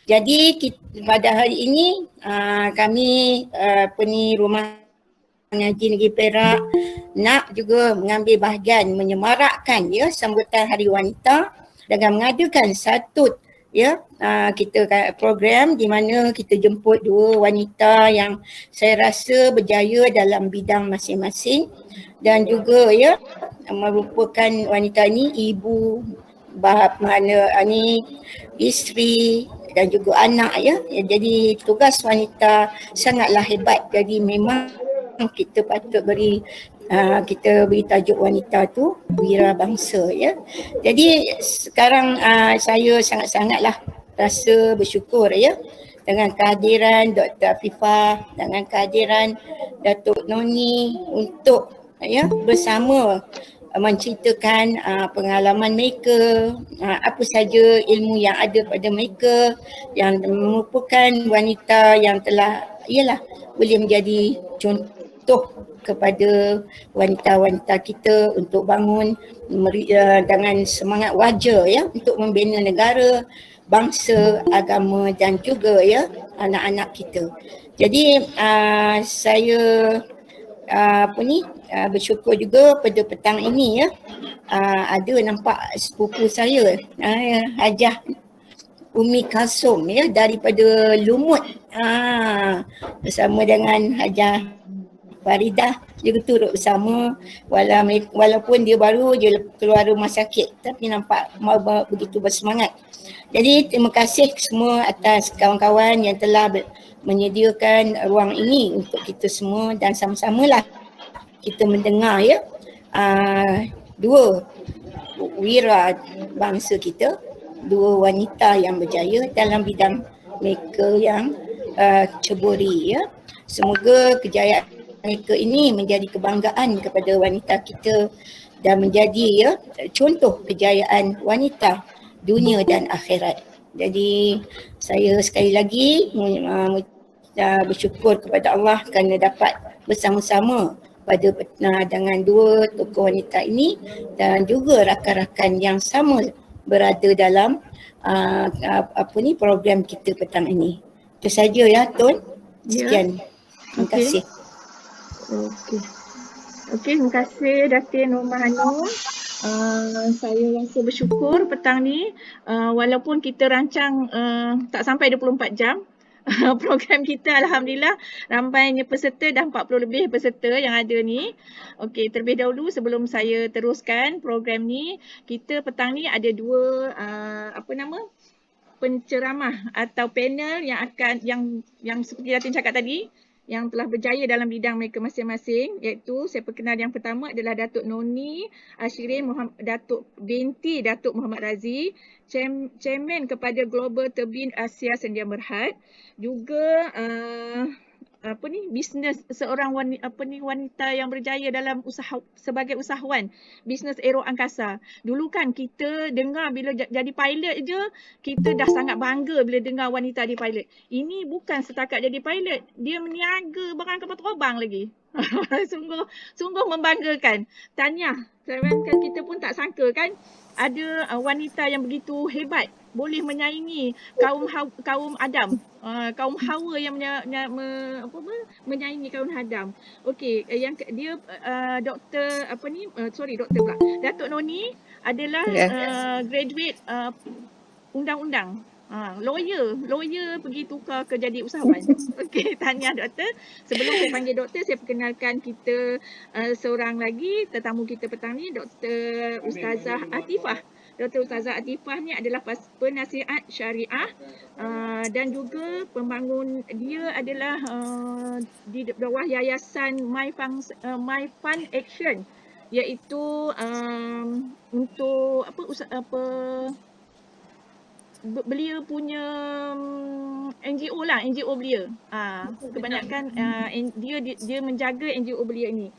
Jadi pada hari ini kami Rumah Ngaji Negeri Perak nak juga mengambil bahagian menyemarakkan sambutan Hari Wanita dengan mengadakan satu kita program di mana kita jemput dua wanita yang saya rasa berjaya dalam bidang masing-masing dan juga merupakan wanita ni ibu, isteri dan juga anak Jadi tugas wanita sangatlah hebat. Jadi memang kita patut kita beri tajuk wanita tu wira bangsa Jadi sekarang saya sangat-sangatlah rasa bersyukur dengan kehadiran Dr. Afifah, dengan kehadiran Datuk Noni untuk bersama menceritakan pengalaman mereka, apa saja ilmu yang ada pada mereka yang merupakan wanita yang telah boleh menjadi contoh kepada wanita-wanita kita untuk bangun dengan semangat wajar untuk membina negara, bangsa, agama dan juga anak-anak kita. Jadi saya bersyukur juga pada petang ini ada nampak sepupu saya Hajah Umi Kasum daripada Lumut bersama dengan Hajah Faridah juga turut bersama walaupun dia baru je keluar rumah sakit tapi nampak begitu bersemangat. Jadi terima kasih semua atas kawan-kawan yang telah menyediakan ruang ini untuk kita semua dan sama-samalah kita mendengar dua wira bangsa kita, dua wanita yang berjaya dalam bidang mereka yang ceburi Semoga kejayaan mereka ini menjadi kebanggaan kepada wanita kita dan menjadi contoh kejayaan wanita dunia dan akhirat. Jadi saya sekali lagi bersyukur kepada Allah kerana dapat bersama-sama dengan dua tokoh wanita ini dan juga rakan-rakan yang sama berada dalam program kita petang ini. Itu saja Tun. Sekian. Terima kasih. Okey, terima kasih Datin Nur Mahanu. Saya rasa bersyukur petang ni walaupun kita rancang tak sampai 24 jam program kita, alhamdulillah rampainya peserta, dah 40 lebih peserta yang ada ni. Okey, terlebih dahulu sebelum saya teruskan program ni, kita petang ni ada dua penceramah atau panel yang akan yang seperti Datin cakap tadi, yang telah berjaya dalam bidang mereka masing-masing, iaitu saya perkenal yang pertama adalah Datuk Noni Ashirin Datuk binti Datuk Muhammad Razi, Chairman kepada Global Turbine Asia Sedia Berhad, juga bisnes seorang wanita yang berjaya dalam usaha sebagai usahawan bisnes aero angkasa. Dulu kan kita dengar bila jadi pilot je, kita dah sangat bangga bila dengar wanita di pilot. Ini bukan setakat jadi pilot, dia meniaga barang kapal terbang lagi. sungguh membanggakan. Tahniah, kan kita pun tak sangka kan ada wanita yang begitu hebat boleh menyaingi kaum Adam, kaum Hawa yang menyaingi kaum Adam. Okey, yang dia Datuk Noni adalah graduate undang-undang. Lawyer pergi tukar ke jadi usahawan. Okey, tahniah doktor. Sebelum saya panggil doktor, saya perkenalkan kita seorang lagi tetamu kita petang ni, Dr. Ustazah Atifah. Dr. Ustazah Atifah ni adalah penasihat syariah dan juga pembangun. Dia adalah di bawah yayasan My Fund Action, iaitu untuk beliau punya NGO lah, NGO beliau. Kebanyakan dia menjaga NGO beliau ni.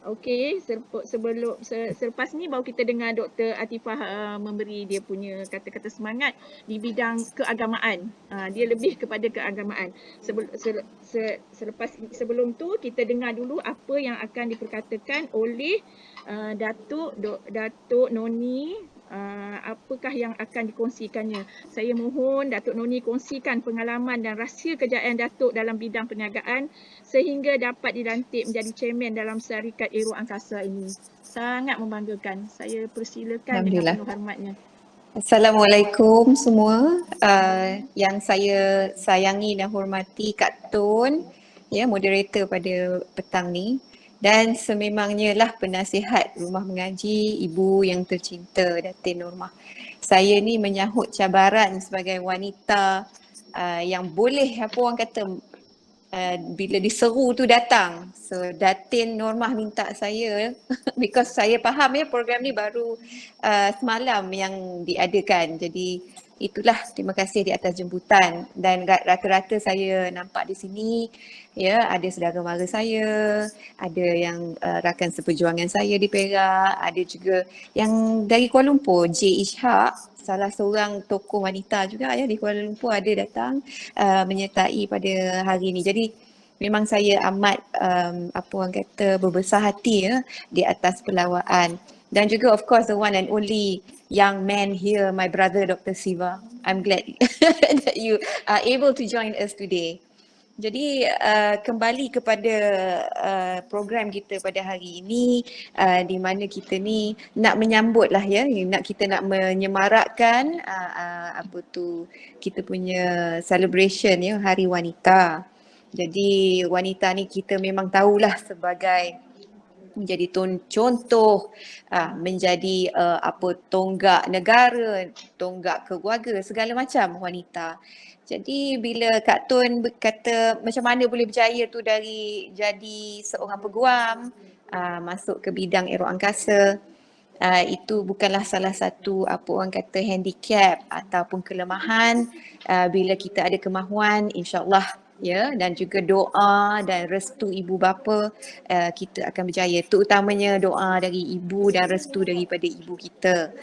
Okey, selepas ni baru kita dengar Dr. Atifah memberi dia punya kata-kata semangat di bidang keagamaan. Dia lebih kepada keagamaan. Sebelum tu kita dengar dulu apa yang akan diperkatakan oleh Datuk Noni apakah yang akan dikongsikannya. Saya mohon Datuk Noni kongsikan pengalaman dan rahsia kejayaan Datuk dalam bidang perniagaan sehingga dapat dilantik menjadi chairman dalam Syarikat Aero Angkasa ini. Sangat membanggakan. Saya persilakan dengan Alhamdulillah. penuh hormatnya. Assalamualaikum semua. Yang saya sayangi dan hormati Kak Tun, ya, moderator pada petang ni, dan sememangnya lah penasihat rumah mengaji, ibu yang tercinta Datin Nurmah. Saya ni menyahut cabaran sebagai wanita yang boleh, apa orang kata, bila diseru tu datang. So Datin Nurmah minta saya because saya faham ya program ni baru semalam yang diadakan. Jadi itulah, terima kasih di atas jemputan, dan rata-rata saya nampak di sini ya, ada saudara mara saya, ada yang rakan seperjuangan saya di Perak, ada juga yang dari Kuala Lumpur, J Ishak, salah seorang tokoh wanita juga ya di Kuala Lumpur, ada datang menyertai pada hari ini. Jadi memang saya amat apa orang kata, berbesar hati ya di atas pelawaan. Dan juga of course the one and only young man here, my brother Dr. Siva. I'm glad that you are able to join us today. Jadi kembali kepada program kita pada hari ini, di mana kita ni nak menyambut lah ya, kita nak menyemarakkan apa tu, kita punya celebration ya, Hari Wanita. Jadi wanita ni kita memang tahulah sebagai menjadi contoh, menjadi apa, tonggak negara, tonggak keluarga, segala macam wanita. Jadi bila Kak Tun kata macam mana boleh berjaya tu dari jadi seorang peguam, masuk ke bidang aero angkasa, itu bukanlah salah satu apa orang kata handicap ataupun kelemahan. Bila kita ada kemahuan, insya-Allah ya, dan juga doa dan restu ibu bapa, kita akan berjaya. Terutamanya doa dari ibu dan restu daripada ibu kita.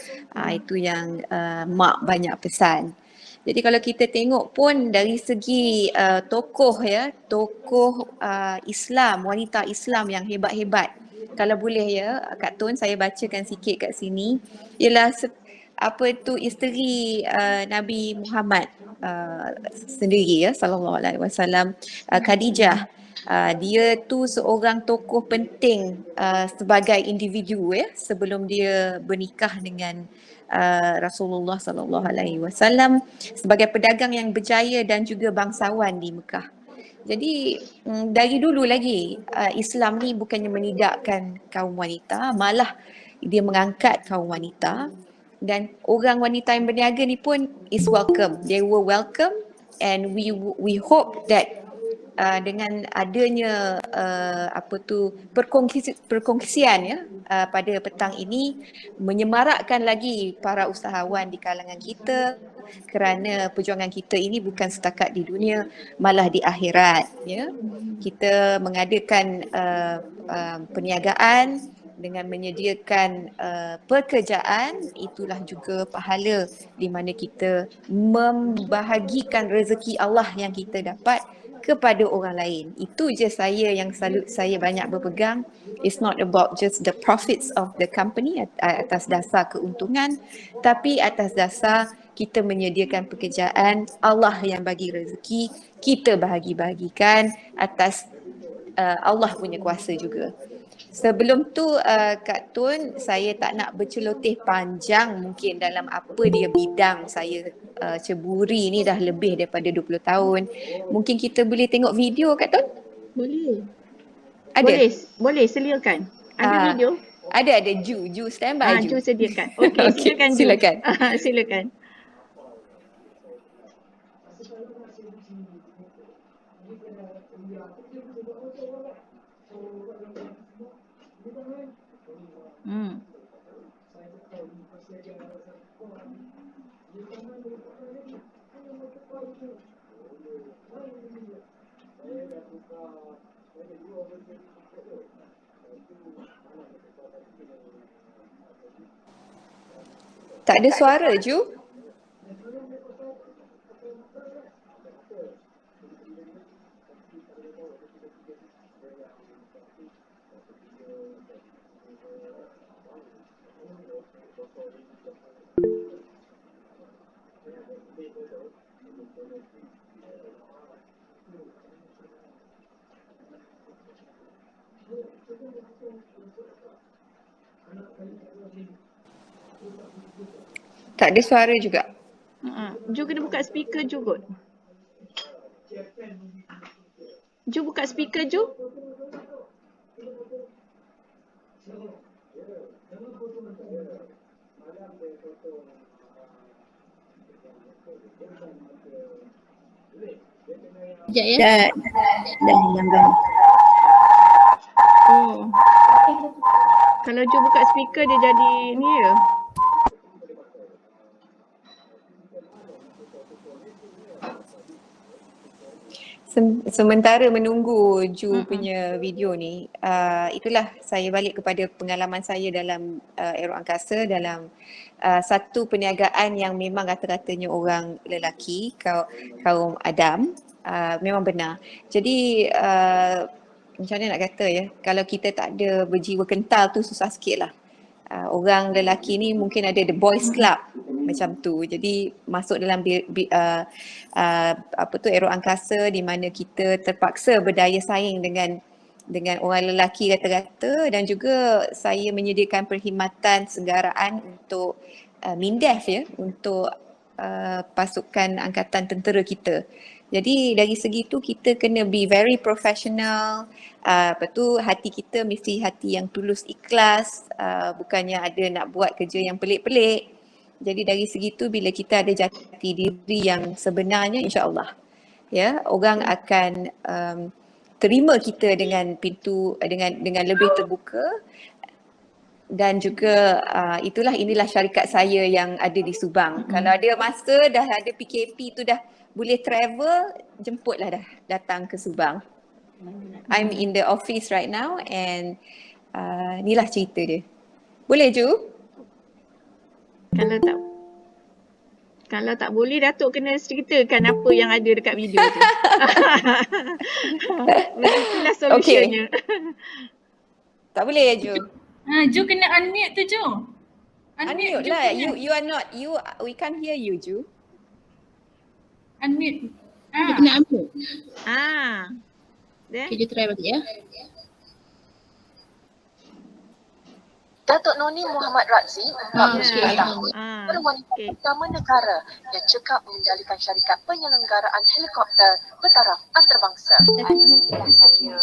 Itu yang mak banyak pesan. Jadi kalau kita tengok pun dari segi tokoh ya, tokoh Islam, wanita Islam yang hebat-hebat. Kalau boleh ya Kak Tun, saya bacakan sikit kat sini. Ialah apa itu, isteri Nabi Muhammad sendiri ya, sallallahu alaihi wasallam, Khadijah. Dia tu seorang tokoh penting sebagai individu ya, sebelum dia bernikah dengan Rasulullah sallallahu alaihi wasallam, sebagai pedagang yang berjaya dan juga bangsawan di Mekah. Jadi dari dulu lagi Islam ni bukannya menidakkan kaum wanita, malah dia mengangkat kaum wanita, dan orang wanita yang berniaga ni pun is welcome. They were welcome, and we hope that dengan adanya apa tu, perkongsian ya pada petang ini, menyemarakkan lagi para usahawan di kalangan kita, kerana perjuangan kita ini bukan setakat di dunia, malah di akhirat ya. Kita mengadakan perniagaan dengan menyediakan pekerjaan, itulah juga pahala di mana kita membahagikan rezeki Allah yang kita dapat kepada orang lain. Itu je saya yang selalu saya banyak berpegang. It's not about just the profits of the company atas dasar keuntungan, tapi atas dasar kita menyediakan pekerjaan, Allah yang bagi rezeki, kita bahagi-bahagikan atas Allah punya kuasa juga. Sebelum tu Kak Tun, saya tak nak berceloteh panjang mungkin dalam apa dia bidang saya ceburi ni dah lebih daripada 20 tahun. Mungkin kita boleh tengok video Kak Tun? Boleh. Ada? Boleh sediakan. Ada video? Ada Ju standby Ju. Ju sediakan. Okey, Okey, silakan Ju. silakan. Silakan. Tak ada suara Ju. Tak ada suara juga. Ju kena buka speaker Ju kot. Ju buka speaker Ju. Sekejap ya. Dah hilang. Oh. Kalau Ju buka speaker dia jadi ni ya. Sementara menunggu Ju punya video ni, itulah saya balik kepada pengalaman saya dalam aero angkasa, dalam satu perniagaan yang memang rata-ratanya orang lelaki, kaum Adam, memang benar. Jadi macam mana nak kata ya, kalau kita tak ada berjiwa kental tu susah sikit lah. Orang lelaki ni mungkin ada the boys club macam tu. Jadi masuk dalam aero angkasa di mana kita terpaksa berdaya saing dengan orang lelaki rata-rata, dan juga saya menyediakan perkhidmatan senggaraan untuk MINDEF ya, untuk pasukan angkatan tentera kita. Jadi dari segi tu kita kena be very professional. Lepas tu hati kita mesti hati yang tulus ikhlas, bukannya ada nak buat kerja yang pelik-pelik. Jadi dari segi tu bila kita ada jati diri yang sebenarnya, insya-Allah ya, orang akan terima kita dengan pintu dengan lebih terbuka. Dan juga inilah syarikat saya yang ada di Subang. Kalau ada masa dah ada PKP tu dah boleh travel, jemputlah dah datang ke Subang. I'm in the office right now and inilah cerita dia. Boleh Ju? Kalau tak boleh, Datuk kena ceritakan apa yang ada dekat video tu. Begitulah solusinya. Tak boleh ya Ju? Ju kena unmute tu Ju. Unmute lah. You are not, we can't hear you Ju. Unmute. Dia kena unmute. Okay, dia try balik ya. Datuk Noni Muhammad Razzi, 49 tahun, wanita pertama negara yang cekap mengendalikan syarikat penyelenggaraan helikopter bertaraf antarabangsa. Inilah saya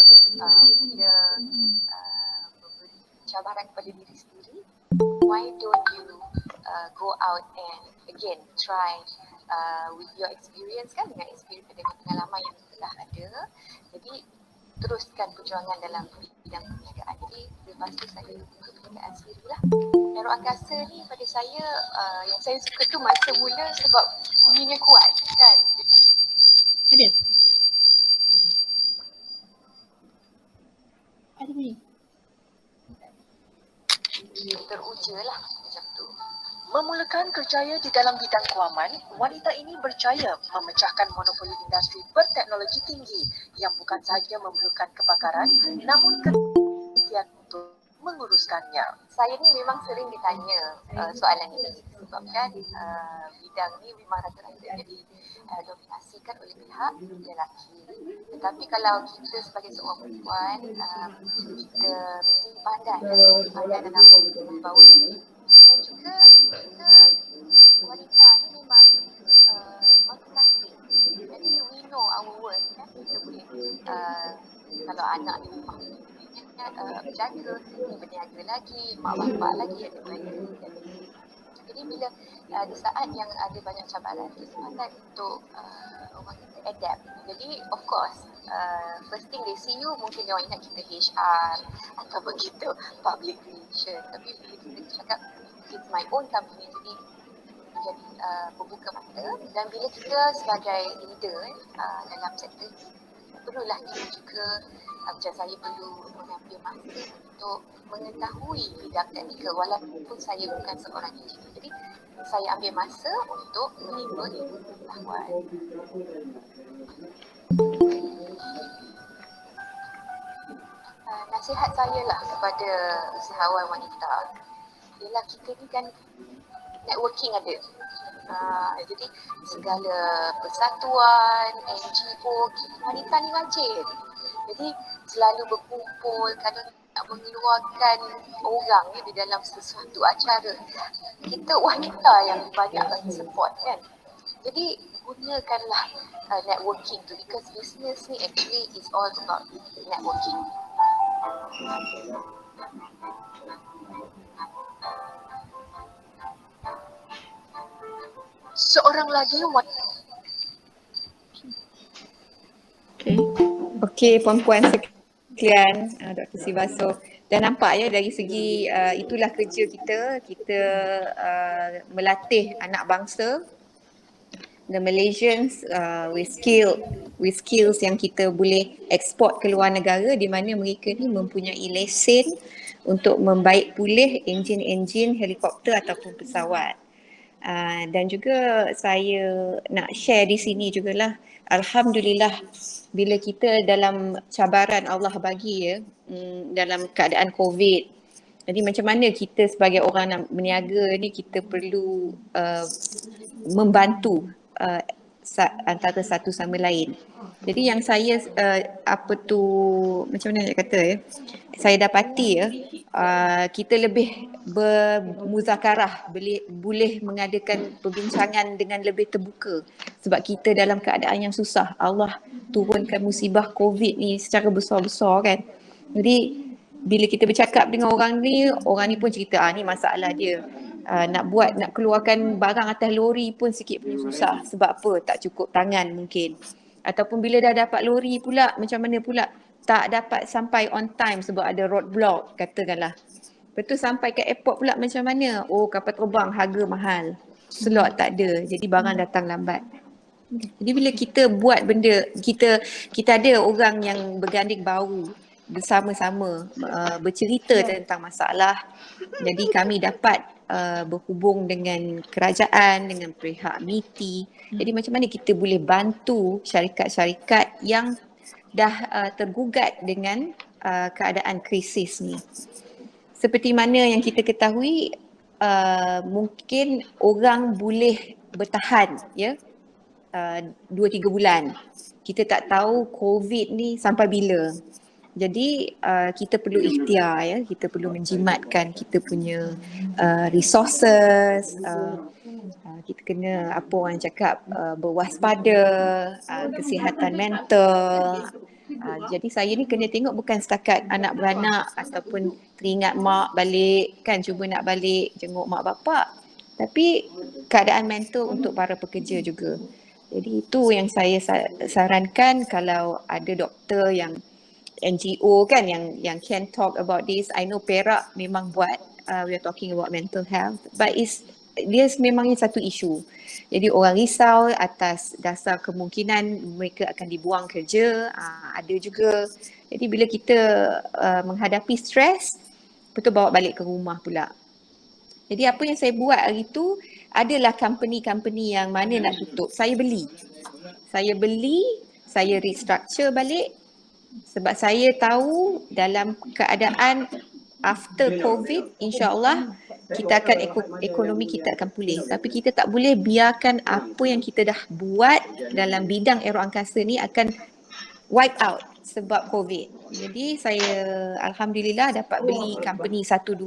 memberi cabaran kepada diri sendiri. Why don't you go out and again try with your experience kan, dengan pengalaman yang telah ada. Jadi teruskan perjuangan dalam bidang perniagaan. Jadi lepas tu saya buka perniagaan sendiri lah. Aero angkasa ni pada saya yang saya suka tu masa mula sebab bunyinya kuat kan. Ada bunyi. Teruja lah macam tu. Memulakan kerjaya di dalam bidang kewaman, wanita ini berjaya memecahkan monopoli industri berteknologi tinggi yang bukan sahaja memerlukan kepakaran namun kegiatan untuk menguruskannya. Saya ni memang sering ditanya soalan ini sebabkan bidang ni memang rata-rata jadi dominasikan oleh pihak lelaki. Tetapi kalau kita sebagai seorang perempuan, kita mesti pandai dalam membawa diri. Dan juga kita wanita ni memang multitasking. Jadi we know our worth kan. Kita boleh kalau anak di rumah berjaga, ni berniaga lagi, mak bapak lagi ada belanja. Jadi bila di saat yang ada banyak cabaran, kita pandai untuk orang kita adapt. Jadi of course first thing they see you, mungkin dia orang ingat kita HR atau begitu public relation. Tapi bila kita cakap it's my own company, jadi membuka mata. Dan bila kita sebagai leader dalam sektor ini, perlulah kita juga macam saya perlu mengambil masa untuk mengetahui bidang teknikal walaupun saya bukan seorang engineer. Jadi saya ambil masa untuk menimba ilmu pengetahuan. Nasihat saya lah kepada usahawan wanita ialah kita ni kan networking ada. Jadi segala persatuan, NGO, wanita ni rajin. Jadi selalu berkumpul, kadang nak mengeluarkan orang di dalam sesuatu acara. Kita wanita yang banyak bagi support kan. Jadi gunakanlah networking tu, because business ni actually is all about networking. Seorang lagi Okay. Okey, puan-puan sekalian, Dr. Sivaso. Dah nampak ya dari segi itulah kerja kita melatih anak bangsa, the Malaysians with skills yang kita boleh ekspor ke luar negara, di mana mereka ni mempunyai lesen untuk membaik pulih enjin-enjin helikopter ataupun pesawat. Dan juga saya nak share di sini jugalah, alhamdulillah bila kita dalam cabaran Allah bagi ya, dalam keadaan COVID. Jadi macam mana kita sebagai orang nak berniaga ni, kita perlu membantu antara satu sama lain. Jadi yang saya macam mana nak kata ya, saya dapati ya, kita lebih bermuzakarah, boleh mengadakan perbincangan dengan lebih terbuka, sebab kita dalam keadaan yang susah. Allah turunkan musibah COVID ni secara besar-besar kan. Jadi bila kita bercakap dengan orang ni pun cerita ni masalah dia. Nak keluarkan barang atas lori pun sikit punya susah. Sebab apa? Tak cukup tangan mungkin. Ataupun bila dah dapat lori pula, macam mana pula tak dapat sampai on time sebab ada roadblock katakanlah. Lepas tu sampai ke airport pula macam mana? Oh, kapal terbang harga mahal. Slot tak ada. Jadi barang datang lambat. Jadi bila kita buat benda, kita ada orang yang berganding bahu bersama-sama bercerita tentang masalah. Jadi kami dapat berhubung dengan kerajaan, dengan pihak MITI. Jadi macam mana kita boleh bantu syarikat-syarikat yang dah tergugat dengan keadaan krisis ni. Seperti mana yang kita ketahui, mungkin orang boleh bertahan ya 2-3 bulan. Kita tak tahu COVID ni sampai bila. Jadi kita perlu ikhtiar ya, kita perlu menjimatkan kita punya resources, kita kena apa orang cakap berwaspada, kesihatan mental. Jadi saya ni kena tengok bukan setakat anak beranak ataupun teringat mak balik kan, cuba nak balik jenguk mak bapak, tapi keadaan mental untuk para pekerja juga. Jadi itu yang saya sarankan, kalau ada doktor yang NGO kan yang can talk about this. I know Perak memang buat, we are talking about mental health, but dia memangnya satu isu. Jadi orang risau atas dasar kemungkinan mereka akan dibuang kerja, ada juga. Jadi bila kita menghadapi stres, betul bawa balik ke rumah pula. Jadi apa yang saya buat hari tu, adalah company-company yang mana nak tutup, saya beli, saya restructure balik. Sebab saya tahu dalam keadaan after COVID, insyaAllah kita akan ekonomi kita akan pulih. Tapi kita tak boleh biarkan apa yang kita dah buat dalam bidang aero angkasa ni akan wipe out sebab COVID. Jadi saya alhamdulillah dapat beli company 1-2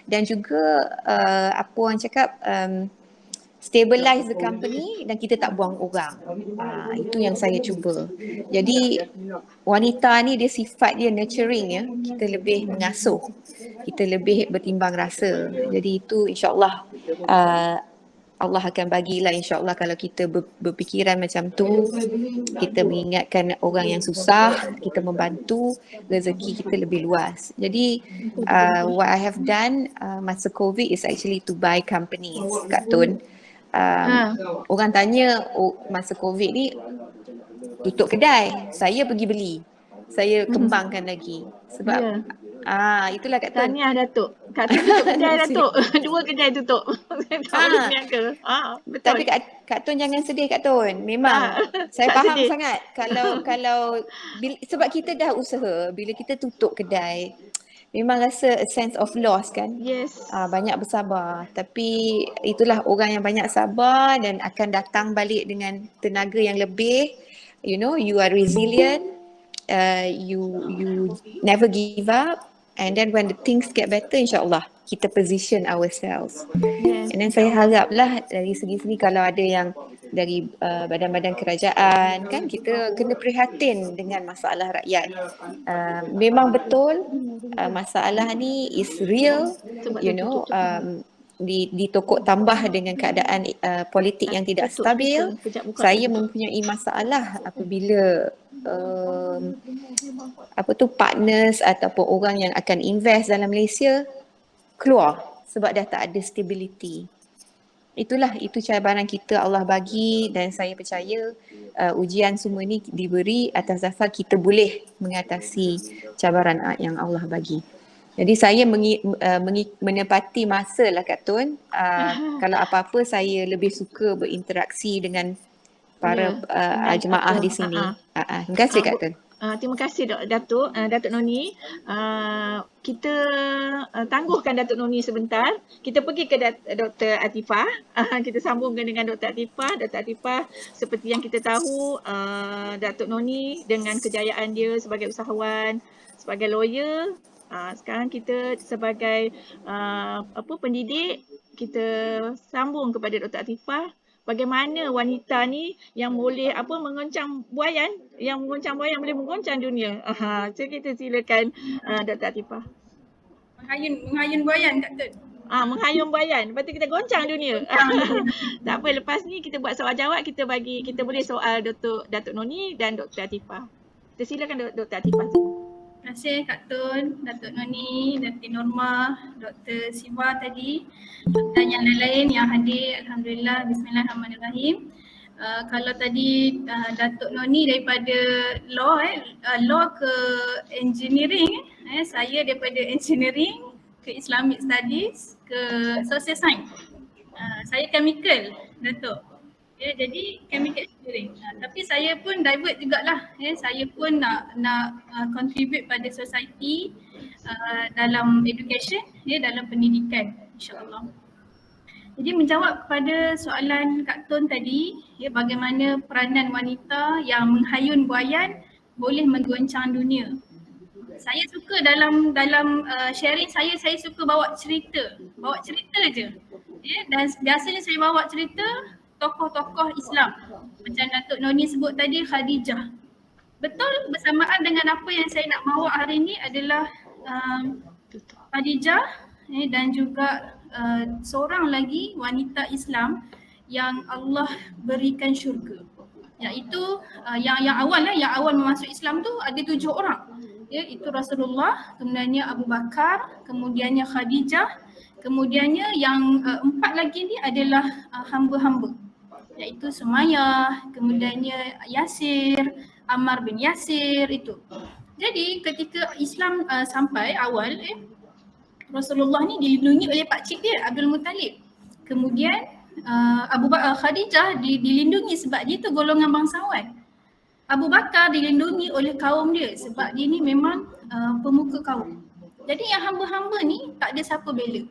dan juga apa orang cakap stabilize the company dan kita tak buang orang. Itu yang saya cuba. Jadi wanita ni dia sifat dia nurturing ya. Kita lebih mengasuh. Kita lebih bertimbang rasa. Jadi itu insya-Allah Allah akan bagilah insya-Allah kalau kita berfikiran macam tu, kita mengingatkan orang yang susah, kita membantu, rezeki kita lebih luas. Jadi what I have done masa COVID is actually to buy companies, Kak Tun. Orang tanya masa COVID ni tutup kedai, saya pergi beli, saya kembangkan lagi sebab itulah Kak Tun. Tahniah Datuk. Kak Tun tutup kedai Datuk. 2 kedai tutup. Tak boleh berniaga. Betul. Tapi Kak Tun jangan sedih Kak Tun. Memang saya faham sedih sangat kalau sebab kita dah usaha, bila kita tutup kedai memang rasa a sense of loss kan. Yes. Banyak bersabar. Tapi itulah orang yang banyak sabar dan akan datang balik dengan tenaga yang lebih. You know, you are resilient. You never give up. And then when the things get better, insyaAllah kita position ourselves. Yes. And then saya haraplah dari segi-segi kalau ada yang dari badan-badan kerajaan kan, kita kena prihatin dengan masalah rakyat. Memang betul masalah ni is real, you know, ditokok tambah dengan keadaan politik yang tidak stabil. Saya mempunyai masalah apabila partners ataupun orang yang akan invest dalam Malaysia keluar sebab dah tak ada stability. Itu cabaran kita Allah bagi, dan saya percaya ujian semua ni diberi atas dasar kita boleh mengatasi cabaran yang Allah bagi. Jadi saya menepati masa lah Kak Tun. Kalau apa-apa saya lebih suka berinteraksi dengan para jemaah di sini. Terima kasih Kak Tun. Terima kasih Datuk Noni. Kita tangguhkan Datuk Noni sebentar. Kita pergi ke Dr. Atifah. Kita sambungkan dengan Dr. Atifah. Dr. Atifah, seperti yang kita tahu, Datuk Noni dengan kejayaan dia sebagai usahawan, sebagai lawyer, sekarang kita sebagai pendidik, kita sambung kepada Dr. Atifah. Bagaimana wanita ni yang boleh mengoncang buayan, boleh menggoncang dunia. So kita silakan Dr. Atifah. Menghayun buayan Kak Tun. Menghayun buayan. Lepas tu kita goncang dunia. Tak apa, lepas ni kita buat soal jawab, kita boleh soal Datuk Noni dan Dr. Atifah. Kita silakan Dr. Atifah. Terima kasih Kak Tun, Datuk Noni, Datuk Norma, Dr. Siva tadi dan yang lain-lain yang hadir. Alhamdulillah, bismillahirrahmanirrahim. Kalau tadi Datuk Noni daripada law ke engineering, saya daripada engineering ke Islamic Studies ke social science. Saya chemical, Datuk. Jadi chemical engineering. Tapi saya pun divert jugalah. Saya pun nak contribute pada society dalam education, dalam pendidikan, insya-Allah. Jadi menjawab kepada soalan Kak Tun tadi, bagaimana peranan wanita yang menghayun buayan boleh menggoncang dunia. Saya suka dalam sharing saya suka bawa cerita je. Dan biasanya saya bawa cerita tokoh-tokoh Islam. Macam Datuk Noni sebut tadi, Khadijah. Betul, bersamaan dengan apa yang saya nak bawa hari ini adalah Khadijah dan juga seorang lagi wanita Islam yang Allah berikan syurga. Iaitu yang awal masuk Islam tu ada 7 orang. Itu Rasulullah, kemudiannya Abu Bakar, kemudiannya Khadijah, kemudiannya yang 4 lagi ni adalah hamba-hamba. Iaitu Sumayyah, kemudiannya Yasir, Ammar bin Yasir itu. Jadi ketika Islam sampai awal, Rasulullah ni dilindungi oleh pakcik dia, Abdul Muttalib. Kemudian Khadijah dilindungi sebab dia tu golongan bangsawan. Abu Bakar dilindungi oleh kaum dia sebab dia ni memang pemuka kaum. Jadi yang hamba-hamba ni tak ada siapa bela.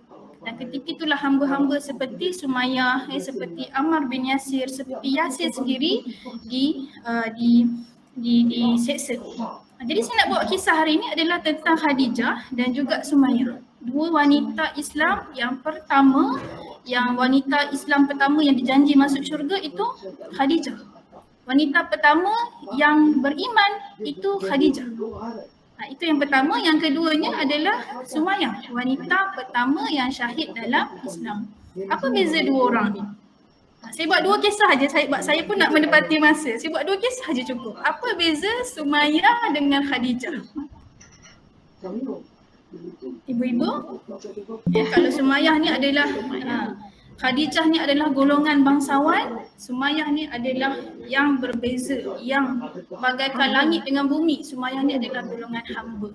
Dan ketika itulah hamba-hamba seperti Sumayyah, seperti Ammar bin Yasir, seperti Yasir sendiri diseksa. Jadi saya nak bawa kisah hari ini adalah tentang Khadijah dan juga Sumayyah. 2 wanita Islam yang pertama, yang wanita Islam pertama yang dijanji masuk syurga itu Khadijah. Wanita pertama yang beriman itu Khadijah. Itu yang pertama. Yang keduanya adalah Sumayyah, wanita pertama yang syahid dalam Islam. Apa beza 2 orang ni? Saya buat 2 kisah saja, saya pun nak menepati masa. Saya buat 2 kisah saja cukup. Apa beza Sumayyah dengan Khadijah? Ibu-ibu? Kalau Sumayyah ni adalah Khadijah ni adalah golongan bangsawan, Sumayyah ni adalah yang berbeza, yang bagaikan langit dengan bumi. Sumayyah ni adalah golongan hamba.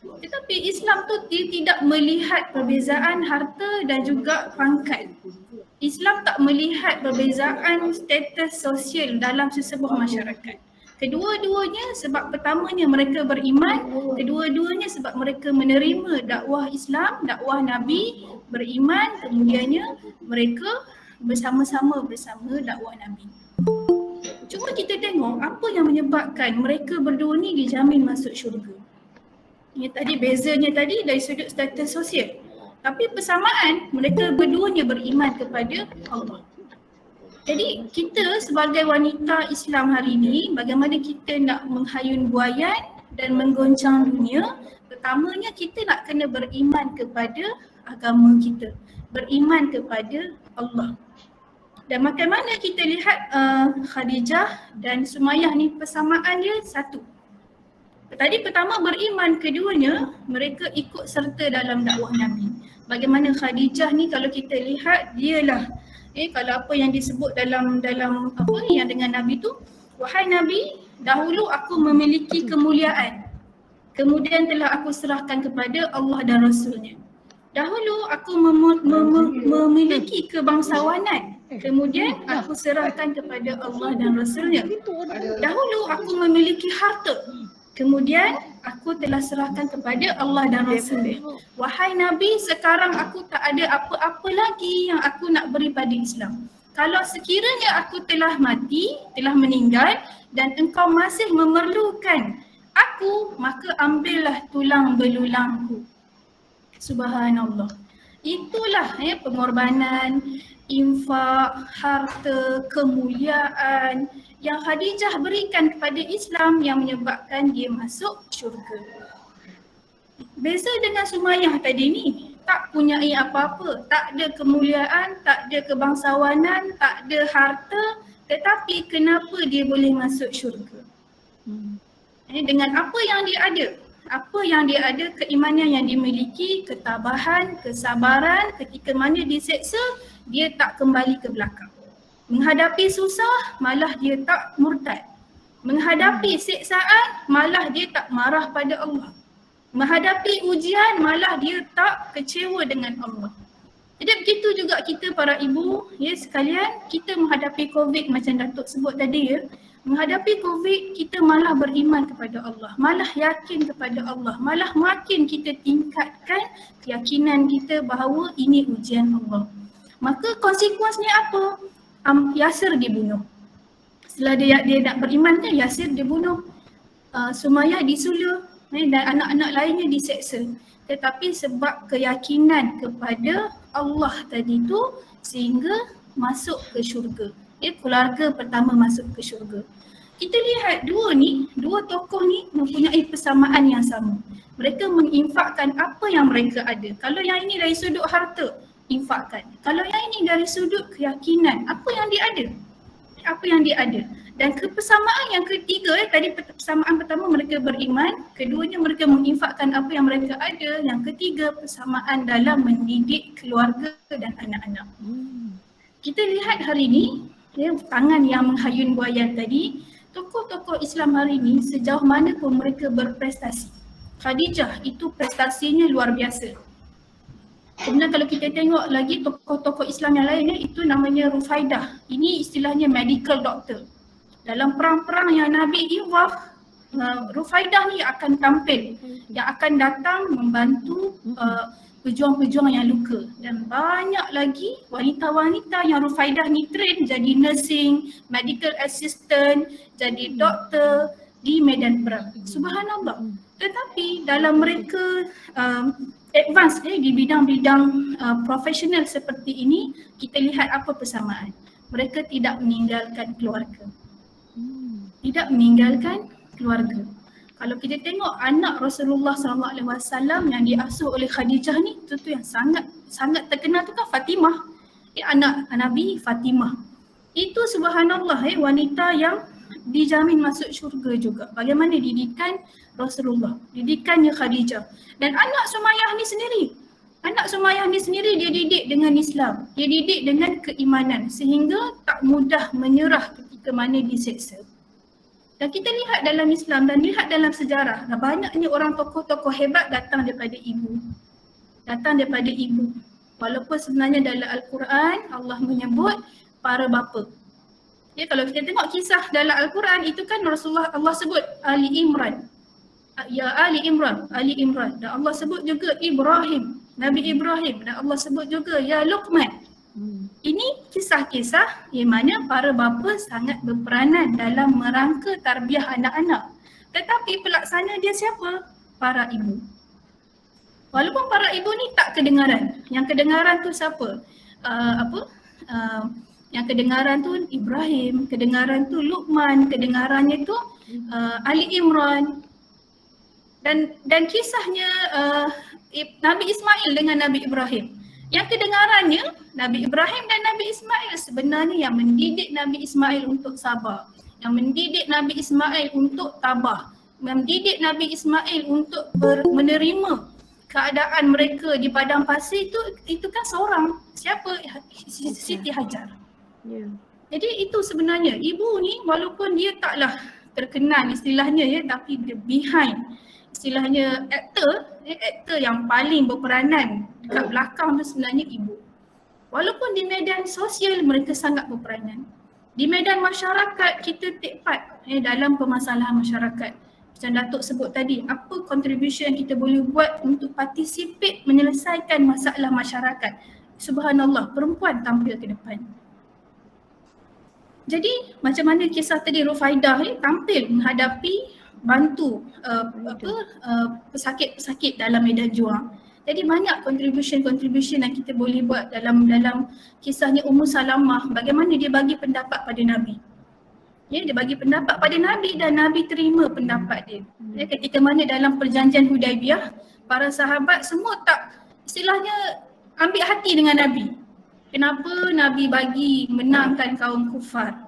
Tetapi Islam tu dia tidak melihat perbezaan harta dan juga pangkat. Islam tak melihat perbezaan status sosial dalam sesebuah masyarakat. Kedua-duanya sebab pertamanya mereka beriman, kedua-duanya sebab mereka menerima dakwah Islam, dakwah Nabi, beriman, kemudiannya mereka bersama-sama bersama dakwah Nabi. Cuma kita tengok apa yang menyebabkan mereka berdua ni dijamin masuk syurga. Ini tadi bezanya tadi dari sudut status sosial. Tapi persamaan mereka berduanya beriman kepada Allah. Jadi kita sebagai wanita Islam hari ini, bagaimana kita nak menghayun buayan dan menggoncang dunia, pertamanya kita nak kena beriman kepada agama kita, beriman kepada Allah. Dan macam mana kita lihat Khadijah dan Sumayyah ni persamaan dia satu. Tadi pertama beriman, keduanya mereka ikut serta dalam dakwah Nabi. Bagaimana Khadijah ni kalau kita lihat dialah kalau apa yang disebut dalam apa yang dengan Nabi tu, wahai Nabi, dahulu aku memiliki kemuliaan, kemudian telah aku serahkan kepada Allah dan Rasulnya. Dahulu aku memiliki kebangsawanan, kemudian aku serahkan kepada Allah dan Rasulnya. Dahulu aku memiliki harta, kemudian aku telah serahkan kepada Allah dan Rasulnya. Wahai Nabi, sekarang aku tak ada apa-apa lagi yang aku nak beri pada Islam. Kalau sekiranya aku telah mati, telah meninggal dan engkau masih memerlukan aku, maka ambillah tulang belulangku. Subhanallah. Itulah pengorbanan, infak, harta, kemuliaan yang Khadijah berikan kepada Islam yang menyebabkan dia masuk syurga. Beza dengan Sumayyah tadi ni, tak punyai apa-apa, tak ada kemuliaan, tak ada kebangsawanan, tak ada harta, tetapi kenapa dia boleh masuk syurga? Dengan apa yang dia ada. Apa yang dia ada, keimanan yang dimiliki, ketabahan, kesabaran, ketika mana diseksa, dia tak kembali ke belakang. Menghadapi susah, malah dia tak murtad. Menghadapi siksaan, malah dia tak marah pada Allah. Menghadapi ujian, malah dia tak kecewa dengan Allah. Jadi begitu juga kita para ibu sekalian, kita menghadapi COVID macam Datuk sebut tadi menghadapi COVID, kita malah beriman kepada Allah, malah yakin kepada Allah, malah makin kita tingkatkan keyakinan kita bahawa ini ujian Allah. Maka konsekuensinya apa? Yasir dibunuh. Setelah dia nak beriman kan, Yasir dibunuh. Sumayyah disuluh dan anak-anak lainnya diseksa. Tetapi sebab keyakinan kepada Allah tadi tu sehingga masuk ke syurga. Keluarga pertama masuk ke syurga. Kita lihat dua tokoh ni mempunyai persamaan yang sama. Mereka menginfakkan apa yang mereka ada. Kalau yang ini dari sudut harta, infakkan. Kalau yang ini dari sudut keyakinan, apa yang dia ada? Apa yang dia ada. Dan kepersamaan yang ketiga, tadi persamaan pertama mereka beriman, keduanya mereka menginfakkan apa yang mereka ada, yang ketiga persamaan dalam mendidik keluarga dan anak-anak. Kita lihat hari ini, tangan yang menghayun buayan tadi, tokoh-tokoh Islam hari ini sejauh mana pun mereka berprestasi. Khadijah itu prestasinya luar biasa. Kemudian kalau kita tengok lagi tokoh-tokoh Islam yang lain, itu namanya Rufaidah. Ini istilahnya medical doctor. Dalam perang-perang yang Nabi involve, Rufaidah ni akan tampil, yang akan datang membantu pejuang-pejuang yang luka. Dan banyak lagi wanita-wanita yang Rufaidah ni train jadi nursing, medical assistant, jadi doktor di medan perang. Subhanallah. Tetapi dalam mereka advance di bidang-bidang profesional seperti ini, kita lihat apa persamaan. Mereka tidak meninggalkan keluarga. Tidak meninggalkan keluarga. Kalau kita tengok anak Rasulullah SAW yang diasuh oleh Khadijah ni, tu yang sangat terkenal tu kan Fatimah. Anak Nabi Fatimah. Itu subhanallah wanita yang dijamin masuk syurga juga. Bagaimana didikan Rasulullah, didikannya Khadijah. Dan anak Sumayyah ni sendiri dia didik dengan Islam. Dia didik dengan keimanan sehingga tak mudah menyerah ketika mana diseksa. Dan kita lihat dalam Islam dan lihat dalam sejarah, banyaknya orang tokoh-tokoh hebat datang daripada ibu. Walaupun sebenarnya dalam Al-Quran Allah menyebut para bapa. Kalau kita tengok kisah dalam Al-Quran itu kan Rasulullah, Allah sebut Ali Imran. Ali Imran. Dan Allah sebut juga Ibrahim, Nabi Ibrahim. Dan Allah sebut juga ya Luqman. Ini kisah-kisah yang mana para bapa sangat berperanan dalam merangka tarbiyah anak-anak. Tetapi pelaksana dia siapa? para ibu. Walaupun para ibu ni tak kedengaran. Yang kedengaran tu siapa? Yang kedengaran tu Ibrahim, kedengaran tu Luqman, kedengarannya tu Ali Imran. Dan kisahnya Nabi Ismail dengan Nabi Ibrahim. Yang kedengarannya Nabi Ibrahim dan Nabi Ismail sebenarnya yang mendidik Nabi Ismail untuk sabar, yang mendidik Nabi Ismail untuk tabah, mendidik Nabi Ismail untuk menerima keadaan mereka di padang pasir itu kan seorang. Siapa? Siti Hajar. Ya. Jadi itu sebenarnya ibu ni walaupun dia taklah terkenal istilahnya ya, tapi the behind istilahnya aktor yang paling berperanan dekat belakang tu sebenarnya ibu. Walaupun di medan sosial mereka sangat berperanan. Di medan masyarakat kita take part dalam permasalahan masyarakat. Macam Datuk sebut tadi, apa contribution yang kita boleh buat untuk participate menyelesaikan masalah masyarakat. Subhanallah, perempuan tampil ke depan. Jadi macam mana kisah tadi Rufaidah tampil menghadapi bantu pesakit-pesakit dalam medan juang. Jadi banyak contribution yang kita boleh buat dalam kisahnya Ummu Salamah, bagaimana dia bagi pendapat pada Nabi. Ya, dia bagi pendapat pada Nabi dan Nabi terima pendapat dia. Ya, ketika mana dalam perjanjian Hudaibiyah, para sahabat semua tak istilahnya ambil hati dengan Nabi. Kenapa Nabi bagi menangkan kaum kufar?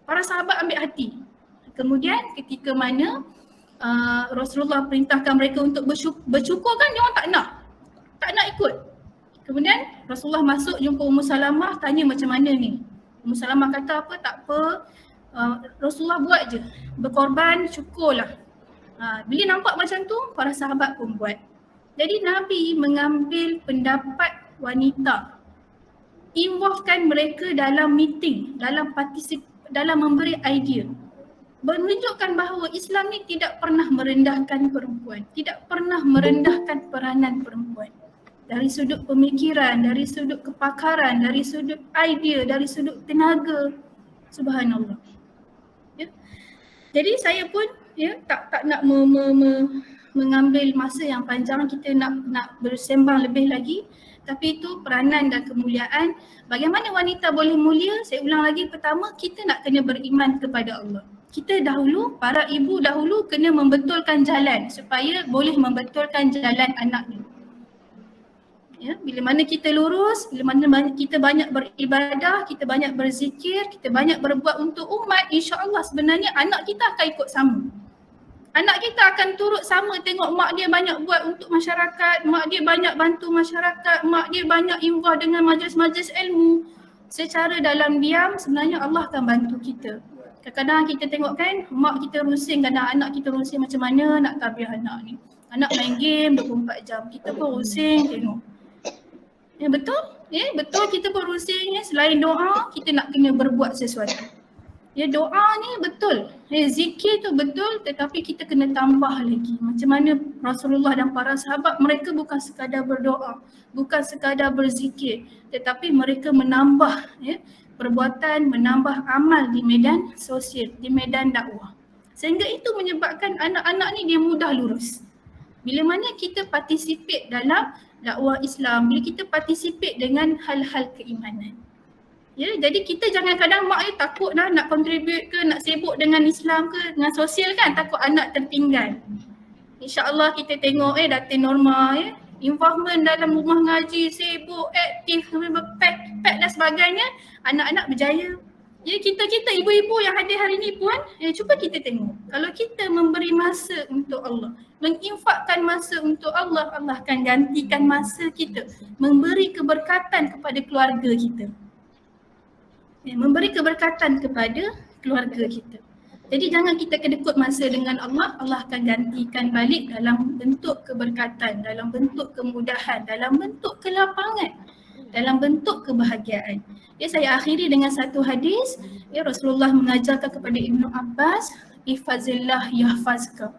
Para sahabat ambil hati. Kemudian ketika mana Rasulullah perintahkan mereka untuk bercukur kan dia orang tak nak ikut. Kemudian Rasulullah masuk jumpa Ummu Salamah, tanya macam mana ni. Ummu Salamah kata apa, tak apa, Rasulullah buat je, berkorban cukurlah. Bila nampak macam tu para sahabat pun buat. Jadi Nabi mengambil pendapat wanita, involvekan mereka dalam meeting, dalam memberi idea, menunjukkan bahawa Islam ni tidak pernah merendahkan perempuan, tidak pernah merendahkan peranan perempuan. Dari sudut pemikiran, dari sudut kepakaran, dari sudut idea, dari sudut tenaga. Subhanallah. Ya. Jadi saya pun tak nak mengambil masa yang panjang, kita nak bersembang lebih lagi. Tapi itu peranan dan kemuliaan. Bagaimana wanita boleh mulia? Saya ulang lagi, pertama kita nak kena beriman kepada Allah. Kita dahulu, para ibu dahulu kena membetulkan jalan supaya boleh membetulkan jalan anaknya. Ya, bila mana kita lurus, bila mana kita banyak beribadah, kita banyak berzikir, kita banyak berbuat untuk umat, insya-Allah sebenarnya anak kita akan ikut sama. Anak kita akan turut sama tengok mak dia banyak buat untuk masyarakat, mak dia banyak bantu masyarakat, mak dia banyak involve dengan majlis-majlis ilmu. Secara dalam diam sebenarnya Allah akan bantu kita. Kadang-kadang kita tengok kan mak kita rusing, kadang anak kita rusing macam mana nak tarbiyah anak ni. Anak main game 24 jam, kita pun rusing tengok. Ya betul? Ya betul, kita pun rusing ya. Selain doa, kita nak kena berbuat sesuatu. Ya doa ni betul. Ya, zikir tu betul, tetapi kita kena tambah lagi. Macam mana Rasulullah dan para sahabat, mereka bukan sekadar berdoa, bukan sekadar berzikir, tetapi mereka menambah perbuatan, menambah amal di medan sosial, di medan dakwah. Sehingga itu menyebabkan anak-anak ni dia mudah lurus. Bila mana kita participate dalam dakwah Islam, bila kita participate dengan hal-hal keimanan. Ya, jadi kita jangan kadang mak takut nak contribute ke, nak sibuk dengan Islam ke, dengan sosial kan, takut anak tertinggal. InsyaAllah kita tengok Datin Norma involvement dalam rumah ngaji, sibuk, aktif, pack dan sebagainya, anak-anak berjaya. Jadi kita ibu-ibu yang hadir hari ni pun, cuba kita tengok. Kalau kita memberi masa untuk Allah, menginfakkan masa untuk Allah, Allah akan gantikan masa kita memberi keberkatan kepada keluarga kita. Memberi keberkatan kepada keluarga kita. Jadi jangan kita kedekut masa dengan Allah, Allah akan gantikan balik dalam bentuk keberkatan, dalam bentuk kemudahan, dalam bentuk kelapangan, dalam bentuk kebahagiaan. Saya akhiri dengan satu hadis, Rasulullah mengajarkan kepada Ibnu Abbas, ihfazillah yahfazka.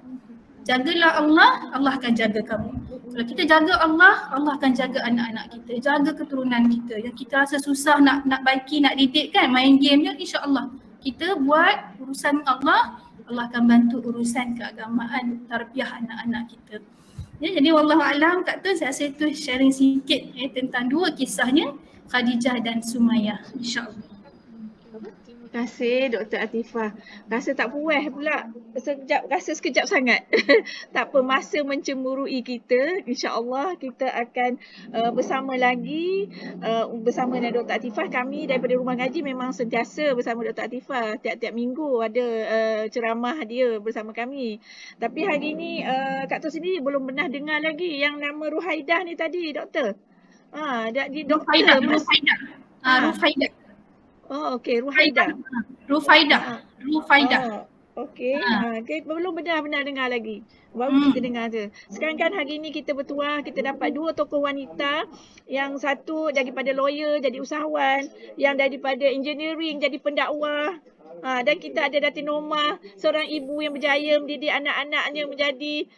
Jagalah Allah, Allah akan jaga kamu. Kalau kita jaga Allah, Allah akan jaga anak-anak kita, jaga keturunan kita. Yang kita rasa susah nak baiki, nak didik kan, main game je, insya-Allah. Kita buat urusan Allah, Allah akan bantu urusan keagamaan, tarbiyah anak-anak kita. Ya, jadi wallahu alam Kak Tun, saya rasa itu sharing sikit tentang dua kisahnya Khadijah dan Sumayyah, insya-Allah. Terima kasih Dr. Atifah. Rasa tak puas pula. Rasa sekejap sangat. Tak apa, masa mencemburui kita. InsyaAllah kita akan bersama lagi bersama dengan Dr. Atifah. Kami daripada Rumah Ngaji memang sentiasa bersama Dr. Atifah. Tiap-tiap minggu ada ceramah dia bersama kami. Tapi hari ni Kak Tun sendiri belum pernah dengar lagi yang nama Ruhaidah ni tadi, Doktor. Di doktor. Rufaidah. Oh, okey, Ruhaidah. Rufaidah. Okey. Okay. Belum benar-benar dengar lagi. Baru kita dengar je. Sekarang kan hari ni kita bertuah, kita dapat dua tokoh wanita. Yang satu daripada lawyer jadi usahawan, yang daripada engineering jadi pendakwah. Dan kita ada Datin Norma, seorang ibu yang berjaya mendidik anak-anaknya menjadi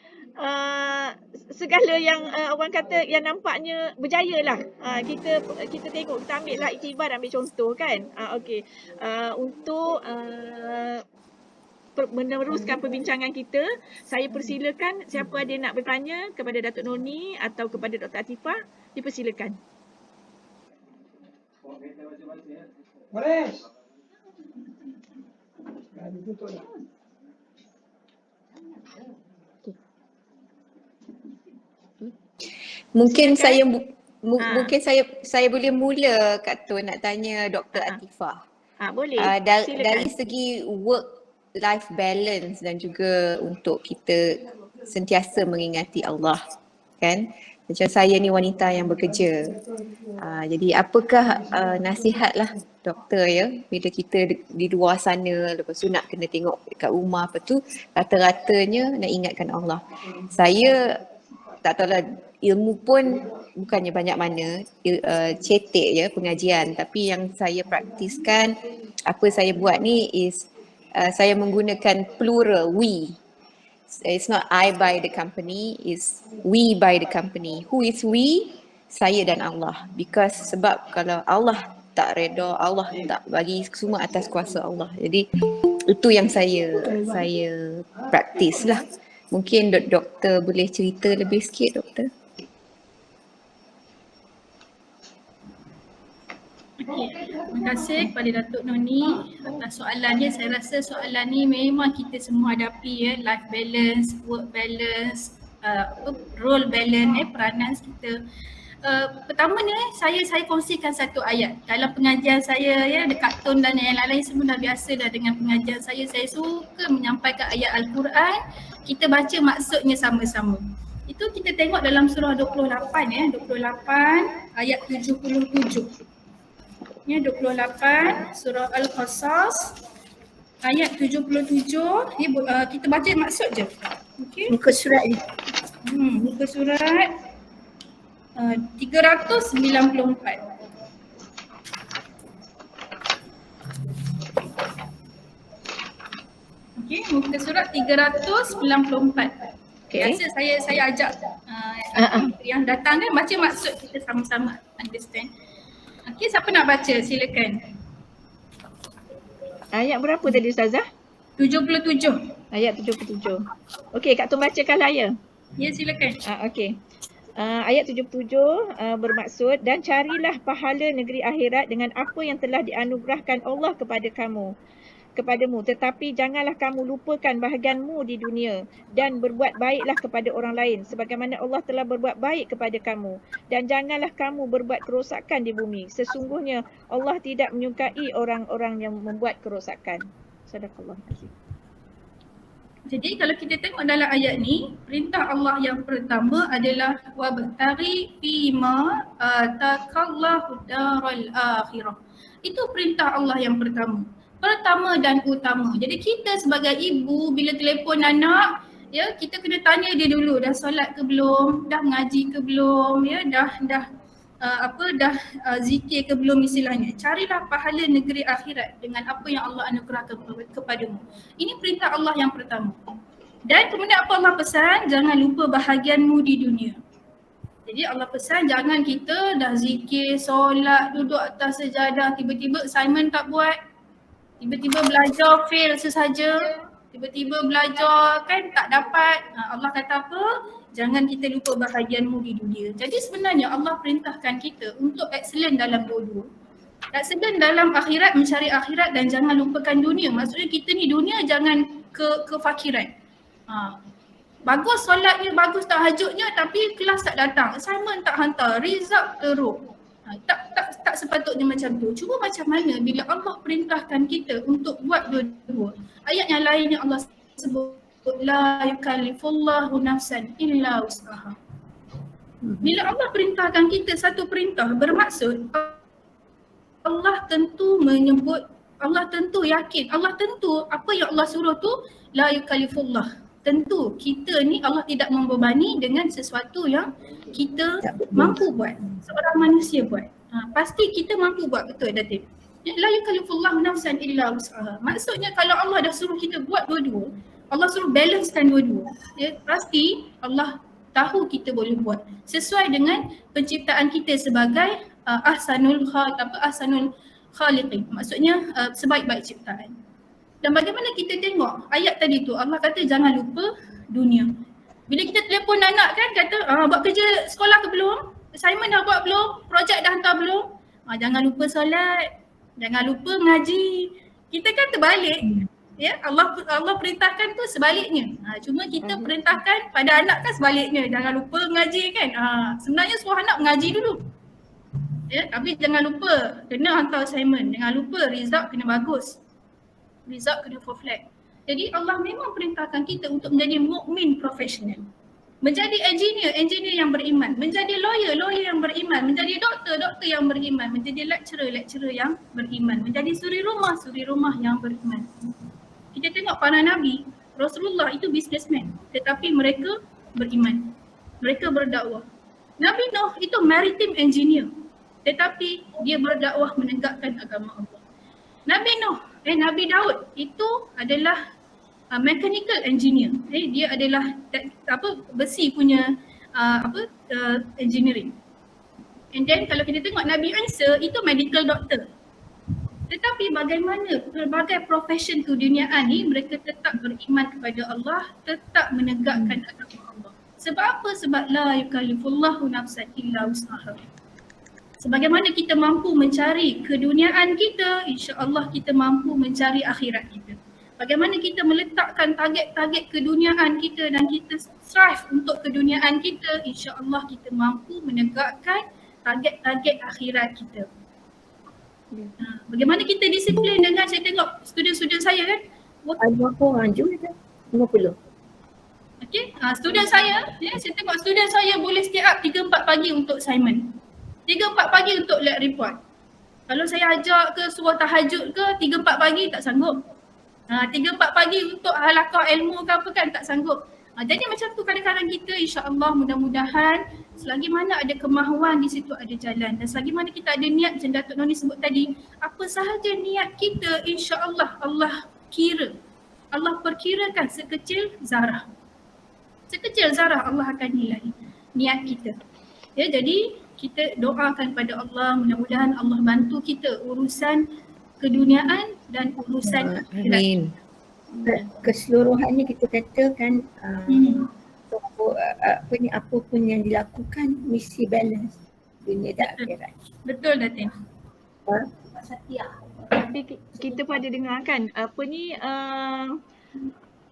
segala yang orang kata yang nampaknya berjaya lah. Kita tengok, kita ambil lah iktibar, ambil contoh kan. Okey. Untuk meneruskan perbincangan kita, saya persilakan siapa ada nak bertanya kepada Datuk Noni atau kepada Dr. Atifah, dipersilakan. Boleh. Mungkin mungkin saya boleh mula Kak Tun nak tanya Dr. Atifah. Boleh. Dari segi work life balance dan juga untuk kita sentiasa mengingati Allah, kan? Macam saya ni wanita yang bekerja. Jadi apakah nasihatlah doktor ya, bila kita di luar sana, lepas tu nak kena tengok kat rumah, apa tu rata-ratanya nak ingatkan Allah. Saya tak tahulah, ilmu pun bukannya banyak mana, cetek je pengajian, tapi yang saya praktiskan, apa saya buat ni is saya menggunakan plural, we. It's not I buy the company, it's we buy the company. Who is we? Saya dan Allah. Because sebab kalau Allah tak reda, Allah tak bagi, semua atas kuasa Allah. Jadi itu yang saya praktis lah. Mungkin doktor boleh cerita lebih sikit, doktor? Terima kasih kepada Datuk Noni atas soalannya. Saya rasa soalan ni memang kita semua hadapi ya, life balance, work balance, role balance, peranan kita. Pertamanya saya kongsikan satu ayat dalam pengajian saya ya, dekat Tun dan yang lain-lain semua dah biasa dah dengan pengajian saya. Saya suka menyampaikan ayat Al-Quran, kita baca maksudnya sama-sama. Itu kita tengok dalam surah 28 ya, 28 ayat 77. Ya, 28 surah Al-Qasas ayat 77, kita baca maksud je. Okey. Muka surat ni. Muka surat 394. Okey, muka surat 394. Okay. Biasa saya ajak yang datang kan baca maksud, kita sama-sama understand. Okey, siapa nak baca? Silakan. Ayat berapa tadi Ustazah? 77. Ayat 77. Okey, Kak Tun bacakan lah ya. Ya, silakan. Okey. Ayat 77 bermaksud, dan carilah pahala negeri akhirat dengan apa yang telah dianugerahkan Allah kepadamu, tetapi janganlah kamu lupakan bahagianmu di dunia dan berbuat baiklah kepada orang lain sebagaimana Allah telah berbuat baik kepada kamu, dan janganlah kamu berbuat kerosakan di bumi, sesungguhnya Allah tidak menyukai orang-orang yang membuat kerosakan. Sadaqallah. Jadi kalau kita tengok dalam ayat ni, perintah Allah yang pertama adalah wabtaghi fima atakallahu daral akhirah. Itu perintah Allah yang pertama dan utama. Jadi kita sebagai ibu bila telefon anak, ya, kita kena tanya dia dulu, dah solat ke belum, dah mengaji ke belum, ya, dah zikir ke belum istilahnya. Carilah pahala negeri akhirat dengan apa yang Allah anugerahkan kepadamu. Ini perintah Allah yang pertama. Dan kemudian apa Allah pesan? Jangan lupa bahagianmu di dunia. Jadi Allah pesan jangan kita dah zikir, solat, duduk atas sejadah, tiba-tiba assignment tak buat, tiba-tiba belajar fail sesaja. Tiba-tiba belajar kan tak dapat. Allah kata apa? Jangan kita lupa bahagianmu di dunia. Jadi sebenarnya Allah perintahkan kita untuk excellent dalam dua-dua. Excellent dalam akhirat, mencari akhirat dan jangan lupakan dunia. Maksudnya kita ni dunia jangan kefakiran. Bagus solatnya, bagus tahajudnya tapi kelas tak datang, assignment tak hantar, result teruk. Tak sepatutnya macam tu. Cuba macam mana bila Allah perintahkan kita untuk buat dua-dua. Ayat yang lain yang Allah sebut, la yukallifullahu nafsan illa wus'aha. Bila Allah perintahkan kita satu perintah, bermaksud Allah tentu menyebut, Allah tentu yakin, Allah tentu apa yang Allah suruh tu la yukallifullah. Tentu kita ni Allah tidak membebani dengan sesuatu yang kita mampu buat, seorang manusia buat. Pasti kita mampu buat, betul Datin? La yukallifullahu nafsan illa wus'aha. Maksudnya kalau Allah dah suruh kita buat dua-dua, Allah suruh balancekan dua-dua, pasti Allah tahu kita boleh buat sesuai dengan penciptaan kita sebagai ahsanul khaliqin. Maksudnya sebaik-baik ciptaan. Dan bagaimana kita tengok ayat tadi tu, Allah kata jangan lupa dunia. Bila kita telefon anak kan kata buat kerja sekolah ke belum? Assignment dah buat belum? Projek dah hantar belum? Jangan lupa solat, jangan lupa ngaji. Kita kan terbalik. Ya, Allah perintahkan tu sebaliknya. Cuma kita perintahkan pada anak kan sebaliknya. Jangan lupa ngaji kan. Sebenarnya suruh anak mengaji dulu. Ya, tapi jangan lupa kena hantar assignment. Jangan lupa result kena bagus. Result kena full flag. Jadi Allah memang perintahkan kita untuk menjadi mukmin profesional. Menjadi engineer yang beriman. Menjadi lawyer yang beriman. Menjadi doktor yang beriman. Menjadi lecturer yang beriman. Menjadi suri rumah yang beriman. Kita tengok para nabi, Rasulullah itu businessman, tetapi mereka beriman. Mereka berdakwah. Nabi Nuh itu maritime engineer, tetapi dia berdakwah menegakkan agama Allah. Nabi Daud itu adalah mechanical engineer. Dia adalah besi punya engineering. And then kalau kita tengok Nabi Isa itu medical doctor. Tetapi bagaimana berbagai profession keduniaan ni mereka tetap beriman kepada Allah, tetap menegakkan agama Allah. Sebab apa? Sebab la yukallifullahu nafsan illa wus'aha. Sebagaimana kita mampu mencari keduniaan kita, insya-Allah kita mampu mencari akhirat kita. Bagaimana kita meletakkan target-target keduniaan kita dan kita strive untuk keduniaan kita, insya-Allah kita mampu menegakkan target-target akhirat kita. Bagaimana kita disiplin dengan, saya tengok student-student saya kan, ada berapa orang juga? 50. Okay, student saya, saya tengok student saya boleh stay up 3-4 pagi untuk assignment. 3-4 pagi untuk lab report. Kalau saya ajak ke suruh tahajud ke 3-4 pagi tak sanggup. 3-4 pagi untuk halaqah ilmu ke apa kan tak sanggup. Jadi macam tu kadang-kadang kita insya-Allah mudah-mudahan selagi mana ada kemahuan di situ ada jalan. Dan selagi mana kita ada niat macam Datuk Noni sebut tadi, apa sahaja niat kita insya-Allah Allah kira. Allah perkirakan sekecil zarah. Sekecil zarah Allah akan nilai niat kita. Ya, jadi kita doakan pada Allah, mudah-mudahan Allah bantu kita urusan keduniaan dan urusan akhirat. Keseluruhannya kita katakan apa pun yang dilakukan mesti balance dunia dan akhirat. Betul Datin. Tapi kita pada dengar kan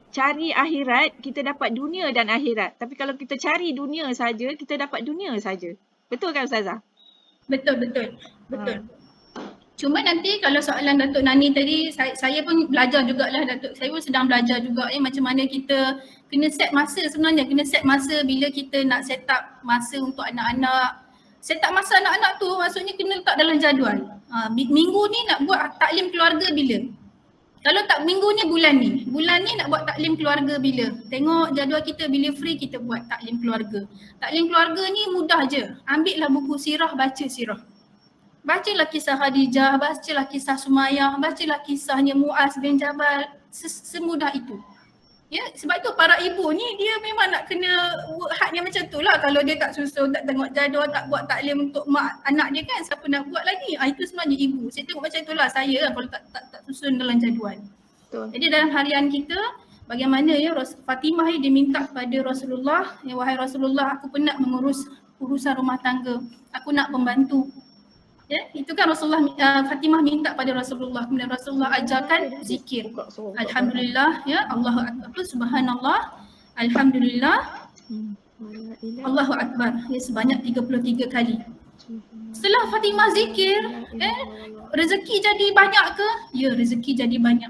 cari akhirat kita dapat dunia dan akhirat. Tapi kalau kita cari dunia saja kita dapat dunia saja. Betul kan Ustazah? Betul. Cuma nanti kalau soalan Datuk Nani tadi, saya pun belajar jugalah Datuk. Saya pun sedang belajar juga macam mana kita kena set masa sebenarnya. Kena set masa bila kita nak set up masa untuk anak-anak. Set up masa anak-anak tu maksudnya kena letak dalam jadual. Minggu ni nak buat taklim keluarga bila? Kalau tak minggu ni bulan ni nak buat taklim keluarga bila? Tengok jadual kita bila free kita buat taklim keluarga. Taklim keluarga ni mudah je. Ambil lah buku sirah, baca sirah. Bacalah kisah Khadijah, bacalah kisah Sumayyah, bacalah kisahnya Muaz bin Jabal, semudah itu. Ya, sebab tu para ibu ni dia memang nak kena work hardnya macam tu lah. Kalau dia tak susun, tak tengok jadual, tak buat taklim untuk mak anak dia kan, siapa nak buat lagi? Itu sebenarnya ibu. Saya tengok macam itulah saya kalau tak susun dalam jadual. Betul. Jadi dalam harian kita, bagaimana ya Fatimah dia minta kepada Rasulullah, ya wahai Rasulullah, aku penat mengurus urusan rumah tangga, aku nak pembantu. Ya, itu kan Rasulullah, Fatimah minta pada Rasulullah, kemudian Rasulullah ajarkan zikir. Alhamdulillah, ya, Allahu Akbar, subhanallah, alhamdulillah, Allahu Akbar, ya, sebanyak 33 kali. Setelah Fatimah zikir, rezeki jadi banyak ke? Ya, rezeki jadi banyak.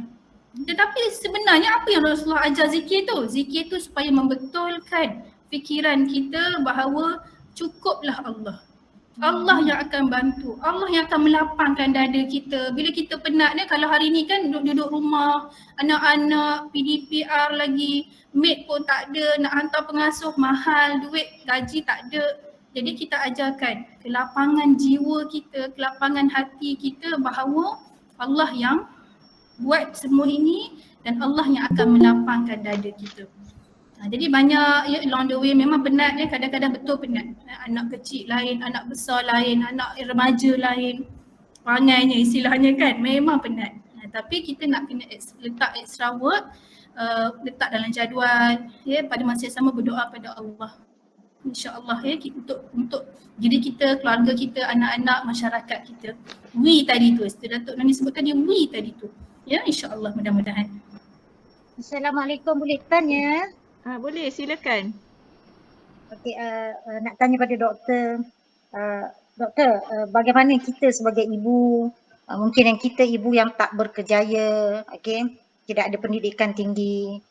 Tetapi sebenarnya apa yang Rasulullah ajar zikir tu? Zikir tu supaya membetulkan fikiran kita bahawa cukuplah Allah. Allah yang akan bantu, Allah yang akan melapangkan dada kita. Bila kita penat ni, kalau hari ni kan duduk rumah, anak-anak, PDPR lagi, maid pun tak ada, nak hantar pengasuh mahal, duit gaji tak ada. Jadi kita ajarkan kelapangan jiwa kita, kelapangan hati kita bahawa Allah yang buat semua ini dan Allah yang akan melapangkan dada kita. Jadi banyak ya, along the way memang penat ya, kadang-kadang betul penat. Anak kecil lain, anak besar lain, anak remaja lain. Perangainya istilahnya kan, memang penat. Tapi kita nak kena letak extra work, letak dalam jadual ya, pada masa yang sama berdoa pada Allah. InsyaAllah ya, untuk diri kita, keluarga kita, anak-anak, masyarakat kita. We tadi tu, Datuk Noni sebut tadi we tadi tu. Ya, insyaAllah mudah-mudahan. Assalamualaikum, boleh tanya? Boleh, silakan. Okey, nak tanya pada doktor. Doktor, bagaimana kita sebagai ibu, mungkin yang kita ibu yang tak berkejaya, okey, tidak ada pendidikan tinggi.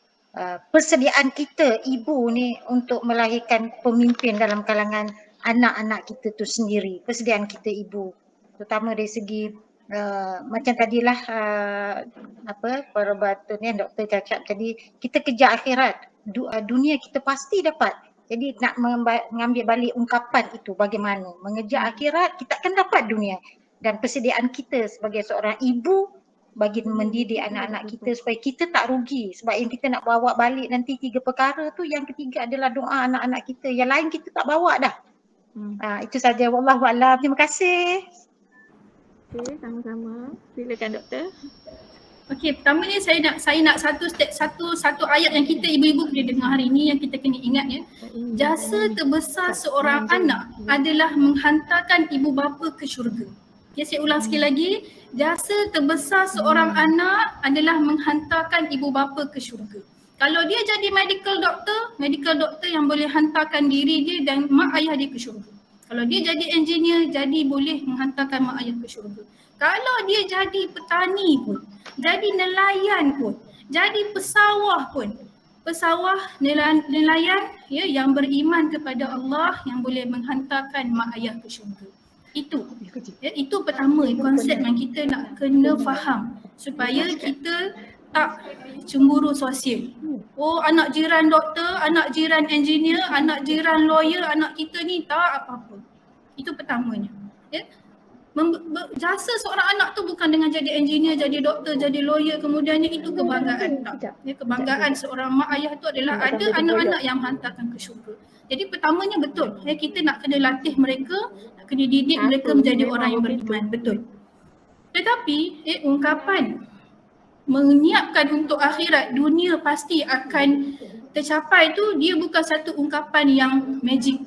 Persediaan kita ibu ni untuk melahirkan pemimpin dalam kalangan anak-anak kita tu sendiri. Persediaan kita ibu, terutama dari segi macam tadilah perubatan yang doktor cakap tadi, kita kejar akhirat, dunia kita pasti dapat. Jadi nak mengambil balik ungkapan itu, bagaimana mengejar akhirat, kita akan dapat dunia. Dan persediaan kita sebagai seorang ibu bagi mendidik anak-anak kita supaya kita tak rugi. Sebab yang kita nak bawa balik nanti 3 perkara tu, yang ketiga adalah doa anak-anak kita, yang lain kita tak bawa dah. Itu saja, wallahu a'lam. Terima kasih. Okey, sama-sama. Silakan doktor. Okey, pertamanya saya nak satu ayat yang kita ibu-ibu boleh dengar hari ini yang kita kena ingat ya. Jasa terbesar seorang anak adalah menghantarkan ibu bapa ke syurga. Okay, saya ulang sekali lagi. Jasa terbesar seorang anak adalah menghantarkan ibu bapa ke syurga. Kalau dia jadi medical doctor yang boleh hantarkan diri dia dan mak ayah dia ke syurga. Kalau dia jadi engineer, jadi boleh menghantarkan mak ayah ke syurga. Kalau dia jadi petani pun, jadi nelayan pun, jadi pesawah pun, nelayan ya, yang beriman kepada Allah yang boleh menghantarkan mak ayah ke syurga. Itu pertama konsep yang kita nak kena faham supaya kita tak cemburu sosial. Oh, anak jiran doktor, anak jiran engineer, anak jiran lawyer, anak kita ni tak apa-apa. Itu pertamanya. Ya. Jasa seorang anak tu bukan dengan jadi engineer, jadi doktor, jadi lawyer, kemudiannya itu kebanggaan. Tak. Ya, kebanggaan seorang mak ayah tu adalah ada anak-anak yang hantarkan ke syurga. Jadi pertamanya betul, ya, kita nak kena latih mereka, nak kena didik mereka menjadi orang yang beriman. Betul. Tetapi ungkapan menyiapkan untuk akhirat, dunia pasti akan tercapai tu, dia bukan satu ungkapan yang magic.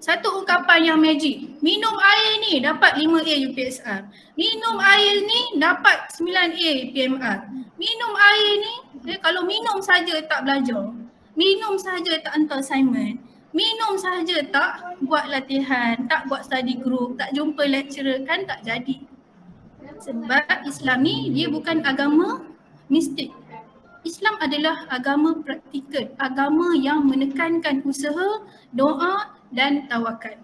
Satu ungkapan yang magic. Minum air ni dapat 5A UPSR. Minum air ni dapat 9A PMR. Minum air ni, kalau minum saja tak belajar, minum saja tak hantar assignment, minum saja tak buat latihan, tak buat study group, tak jumpa lecturer, kan tak jadi. Sebab Islam ni dia bukan agama mistik. Islam adalah agama praktikal, agama yang menekankan usaha, doa dan tawakal.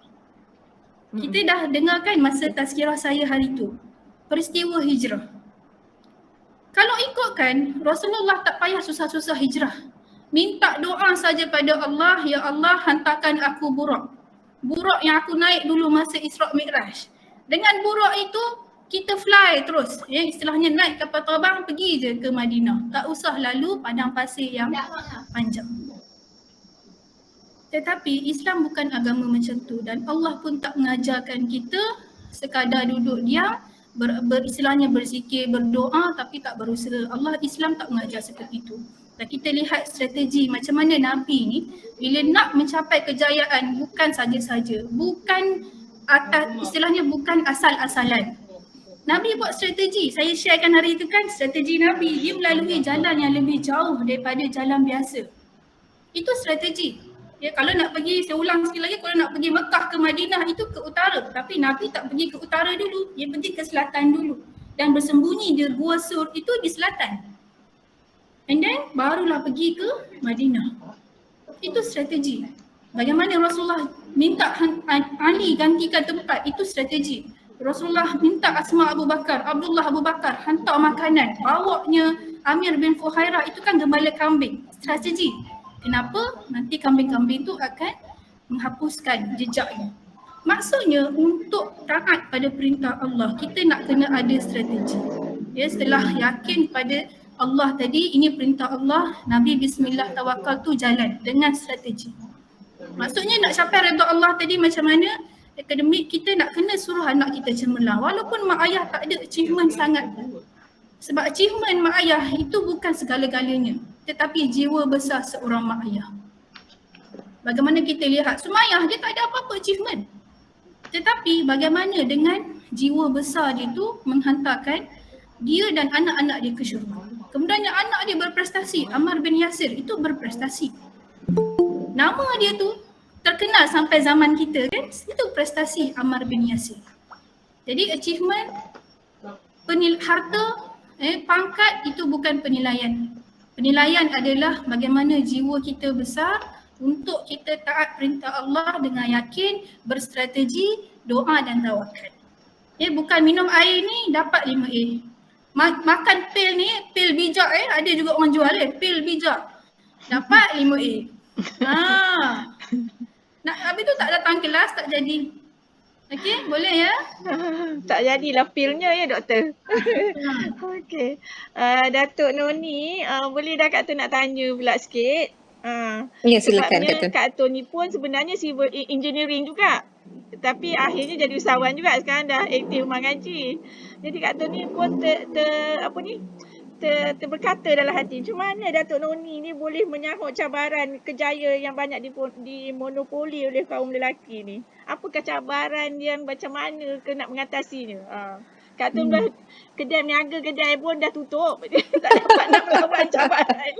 Kita dah dengar kan masa tazkirah saya hari tu, peristiwa hijrah. Kalau ikutkan, Rasulullah tak payah susah-susah hijrah. Minta doa saja pada Allah, ya Allah hantarkan aku Buraq. Buraq yang aku naik dulu masa Isra Mi'raj. Dengan Buraq itu, kita fly terus, istilahnya naik kapal terbang pergi je ke Madinah. Tak usah lalu padang pasir yang panjang. Tetapi Islam bukan agama macam tu dan Allah pun tak mengajarkan kita sekadar duduk diam istilahnya berzikir, berdoa tapi tak berusaha. Islam tak mengajar seperti itu. Dan kita lihat strategi macam mana Nabi ni bila nak mencapai kejayaan bukan saja-saja, bukan istilahnya bukan asal-asalan. Nabi buat strategi. Saya sharekan hari itu kan strategi Nabi. Dia melalui jalan yang lebih jauh daripada jalan biasa. Itu strategi. Ya, kalau nak pergi, saya ulang sekali lagi, kalau nak pergi Mekah ke Madinah itu ke utara. Tapi Nabi tak pergi ke utara dulu. Dia pergi ke selatan dulu. Dan bersembunyi di Gua Sur itu di selatan. And then barulah pergi ke Madinah. Itu strategi. Bagaimana Rasulullah minta Ali gantikan tempat, itu strategi. Rasulullah minta Asma Abu Bakar, Abdullah Abu Bakar hantar makanan, bawanya Amir bin Fuhairah, itu kan gembala kambing. Strategi. Kenapa? Nanti kambing-kambing tu akan menghapuskan jejaknya. Maksudnya untuk taat pada perintah Allah, kita nak kena ada strategi. Ya, setelah yakin pada Allah tadi, ini perintah Allah, Nabi Bismillah tawakal tu jalan dengan strategi. Maksudnya nak capai redha Allah tadi macam mana? Akademik kita nak kena suruh anak kita cemerlang. Walaupun mak ayah tak ada achievement sangat. Sebab achievement mak ayah itu bukan segala-galanya. Tetapi jiwa besar seorang mak ayah. Bagaimana kita lihat Sumayyah, dia tak ada apa-apa achievement. Tetapi bagaimana dengan jiwa besar dia tu menghantarkan dia dan anak-anak dia ke syurga. Kemudian anak dia berprestasi, Ammar bin Yasir itu berprestasi. Nama dia tu terkenal sampai zaman kita kan, itu prestasi Ammar bin Yasir. Jadi achievement, harta, pangkat itu bukan penilaian. Penilaian adalah bagaimana jiwa kita besar untuk kita taat perintah Allah dengan yakin, berstrategi, doa dan tawakal. Bukan minum air ni dapat 5A. Makan pil ni, pil bijak ada juga orang jual pil bijak. Dapat 5A. Habis tu tak datang kelas, tak jadi. Okey, boleh ya? Tak jadilah pilnya ya doktor. Okey. Datuk Noni, boleh dah Kak Tun nak tanya pula sikit. Ya, silakan Sebabnya Kak Tun. Kak Tun ni pun sebenarnya civil engineering juga. Tapi akhirnya jadi usahawan juga, sekarang dah aktif mengaji. Jadi Kak Tun ni pun terberkata dalam hati, macam mana Datuk Noni ni boleh menyahut cabaran kejayaan yang banyak dimonopoli oleh kaum lelaki ni. Apakah cabaran yang macam mana nak mengatasinya? Kak Tun dah kedai niaga, kedai pun dah tutup. Tak dapat nak melawan cabaran.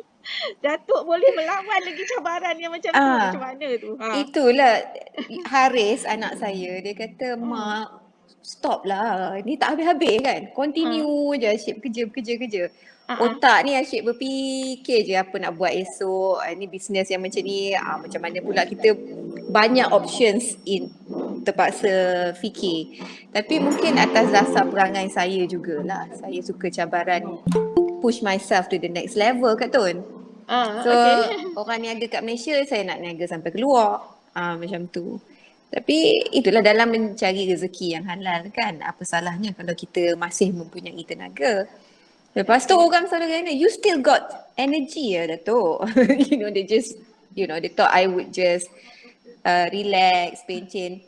Datuk boleh melawan lagi cabaran yang macam tu, macam mana tu? Itulah Haris anak saya, dia kata mak stop lah, ni tak habis-habis kan, continue je asyik kerja. Otak ni asyik berfikir je apa nak buat esok, ni bisnes yang macam ni, macam mana pula kita banyak options terpaksa fikir. Tapi mungkin atas dasar perangai saya jugalah, saya suka cabaran, push myself to the next level Kak Tun. So orang niaga kat Malaysia, saya nak niaga sampai keluar, macam tu. Tapi itulah dalam mencari rezeki yang halal kan, apa salahnya kalau kita masih mempunyai tenaga. Lepas tu orang selalu kata, you still got energy ya Datuk. They thought I would just relax, pencen.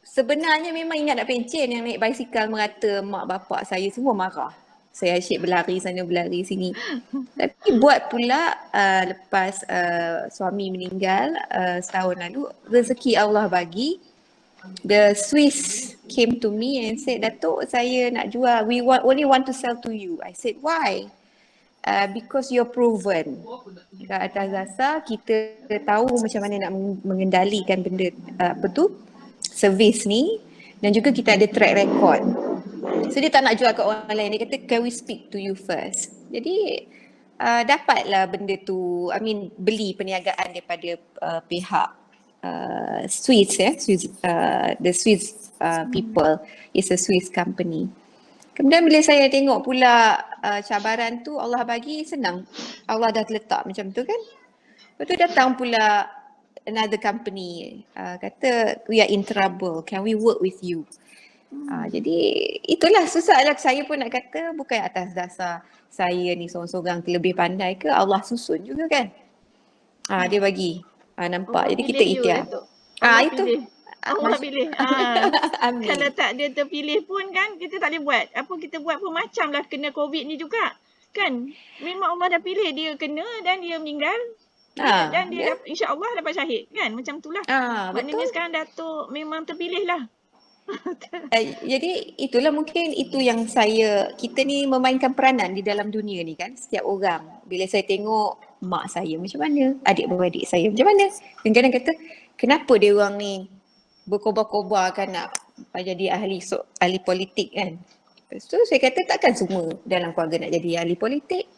Sebenarnya memang ingat nak pencen, yang naik basikal merata, mak bapak saya semua marah. Saya asyik berlari sana berlari sini. Tapi buat pula lepas suami meninggal setahun lalu, rezeki Allah bagi. The Swiss came to me and said, Datuk, saya nak jual, only want to sell to you. I said, why? Because you're proven. Kat atas dasar kita tahu macam mana nak mengendalikan benda servis ni, dan juga kita ada track record. So dia tak nak jual kat orang lain, dia kata can we speak to you first. Jadi dapatlah benda tu, beli perniagaan daripada pihak Swiss, the Swiss people, is a Swiss company. Kemudian bila saya tengok pula cabaran tu Allah bagi, senang. Allah dah letak macam tu kan. Lepas tu datang pula another company, kata we are in trouble, can we work with you? Jadi itulah susahlah, saya pun nak kata bukan atas dasar saya ni seorang-seorang terlebih pandai ke, Allah susun juga kan. Dia bagi. Nampak. Jadi kita ikhtiar. Itu. Allah pilih. Amin. Kalau tak dia terpilih pun kan kita tak boleh buat. Apa kita buat pun macam lah kena COVID ni juga. Kan? Memang Allah dah pilih dia kena dan dia meninggal. Dan dia insya-Allah dapat syahid kan? Macam itulah. Maknanya Betul. sekarang Datuk memang terpilih lah. Jadi itulah mungkin itu yang kita ni memainkan peranan di dalam dunia ni kan, setiap orang. Bila saya tengok mak saya macam mana, adik-beradik saya macam mana. Kadang-kadang kata, kenapa dia orang ni berkobar-kobar kan nak jadi ahli politik kan. So saya kata takkan semua dalam keluarga nak jadi ahli politik.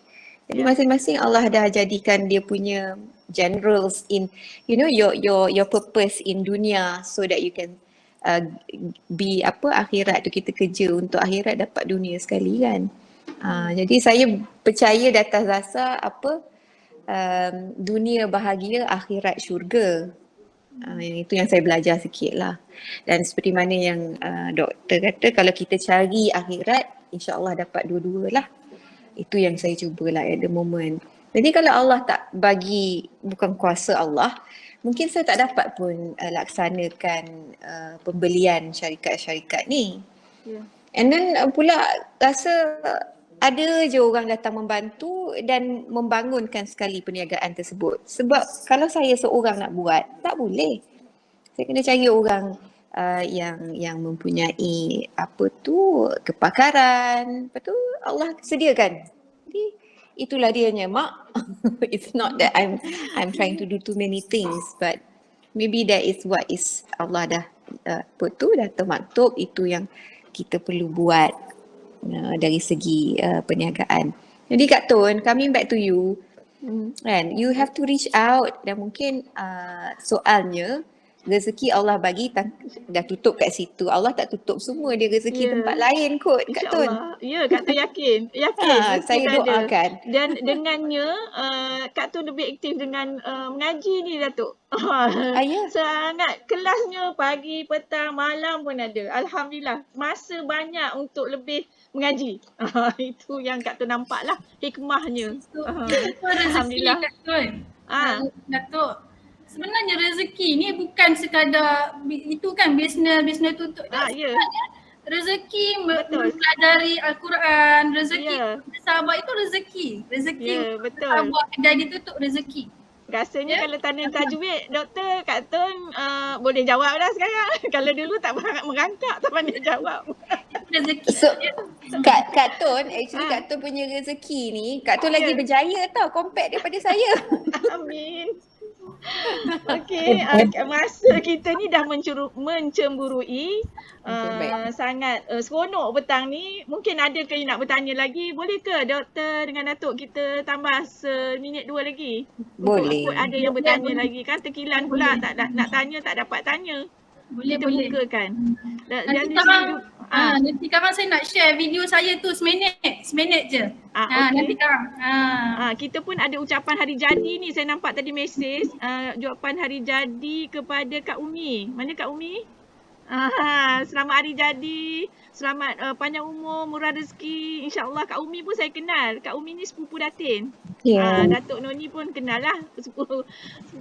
Jadi masing-masing Allah dah jadikan dia punya generals in your purpose in dunia so that you can be akhirat tu, kita kerja untuk akhirat dapat dunia sekali kan. Jadi saya percaya di atas dasar dunia bahagia, akhirat syurga. Itu yang saya belajar sikit lah. Dan seperti mana yang doktor kata, kalau kita cari akhirat, insya-Allah dapat dua-dua lah. Itu yang saya cubalah at the moment. Jadi kalau Allah tak bagi, bukan kuasa Allah, mungkin saya tak dapat pun laksanakan pembelian syarikat-syarikat ni. And then pula rasa ada je orang datang membantu dan membangunkan sekali perniagaan tersebut. Sebab kalau saya seorang nak buat, tak boleh. Saya kena cari orang yang mempunyai kepakaran. Lepas tu Allah sediakan. Jadi itulah dianya, mak. It's not that I'm trying to do too many things, but maybe that is what is Allah dah dah termaktub, itu yang kita perlu buat dari segi perniagaan. Jadi Kak Tun, coming back to you, kan, you have to reach out dan mungkin soalnya rezeki Allah bagi dah tutup kat situ. Allah tak tutup semua dia rezeki tempat lain kot Kak Tun. Ya, Kak Tun yakin. Saya doakan. Dan dengannya Kak Tun lebih aktif dengan mengaji ni Datuk. Sangat kelasnya pagi, petang, malam pun ada. Alhamdulillah. Masa banyak untuk lebih mengaji. Itu yang Kak Tun nampak lah hikmahnya. Alhamdulillah. Kak Tun. Datuk, sebenarnya rezeki ni bukan sekadar itu kan bisnes tutup. Rezeki mempelajari Al-Quran, rezeki sahabat itu rezeki. Sahabat kedai ditutup rezeki. Rasanya kalau tanya tajwid, doktor Kak Tun boleh jawab dah sekarang. Kalau dulu tak merangkak, tak pandai jawab. Rezeki. So, Kak Tun, actually Kak Tun punya rezeki ni, Kak Tun lagi berjaya tau compare daripada saya. Amin. Okey, masa kita ni dah mencemburui. Sangat seronok petang ni. Mungkin ada ke nak bertanya lagi? Boleh ke doktor dengan Datuk kita tambah seminit dua lagi? Boleh. Ada yang bertanya lagi kan, terkilan pula nak tanya tak dapat tanya. Kita bukakan. Nanti sekarang saya nak share video saya tu seminit je. Nanti sekarang. Kita pun ada ucapan hari jadi ni, saya nampak tadi mesej jawapan hari jadi kepada Kak Umi. Mana Kak Umi? Selamat hari jadi, selamat panjang umur, murah rezeki. InsyaAllah Kak Umi pun saya kenal. Kak Umi ni sepupu Datin. Datuk Noni pun kenal lah sepupu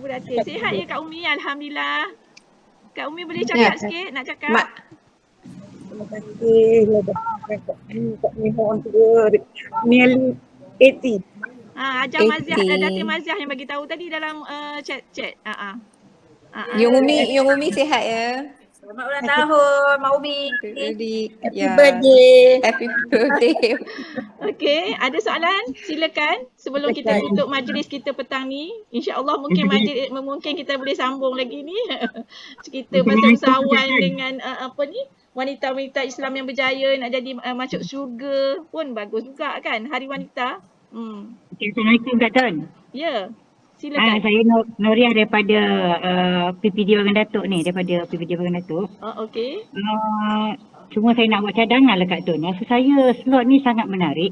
Datin. Sihat ya Kak Umi? Alhamdulillah. Kak Umi boleh cakap sikit, nak cakap? Terima kasih Kak Mihon tua nearly 80. Ajang Maziah, Datin Maziah yang bagi tahu tadi dalam chat. Yung Umi sihat ya. Selamat ulang tahun Mak Umi. Happy birthday. Happy birthday. Okey, ada soalan? Silakan sebelum kita tutup majlis kita petang ni. InsyaAllah mungkin kita boleh sambung lagi ni. Kita pasal usahawan dengan wanita-wanita Islam yang berjaya nak jadi masuk syurga pun bagus juga kan, Hari Wanita. Assalamualaikum Kak Tun. Ya. Silakan. Saya Noriah daripada PPD Bagan Datuk ni, daripada PPD Bagan Datuk. Okey. Cuma saya nak buat cadangan lah Kak Tun. Rasa saya slot ni sangat menarik.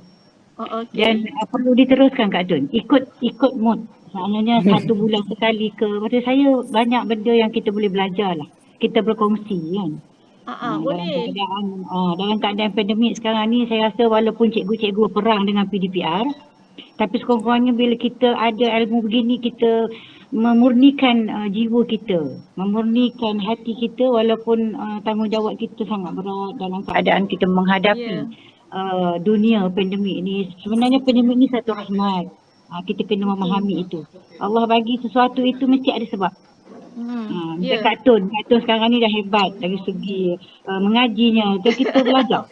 Dan perlu diteruskan Kak Tun. Ikut mood. Maknanya 1 bulan sekali ke. Pada saya banyak benda yang kita boleh belajar lah. Kita berkongsi kan. Boleh. Dalam keadaan pandemik sekarang ni, saya rasa walaupun cikgu-cikgu perang dengan PDPR, tapi sekurang-kurangnya bila kita ada ilmu begini, kita memurnikan jiwa kita, memurnikan hati kita walaupun tanggungjawab kita sangat berat dalam keadaan kita menghadapi dunia pandemik ni. Sebenarnya pandemik ni satu rahmat. Kita kena memahami itu. Allah bagi sesuatu itu mesti ada sebab. Macam Kak Tun sekarang ni dah hebat dari segi mengajinya. Dan kita belajar.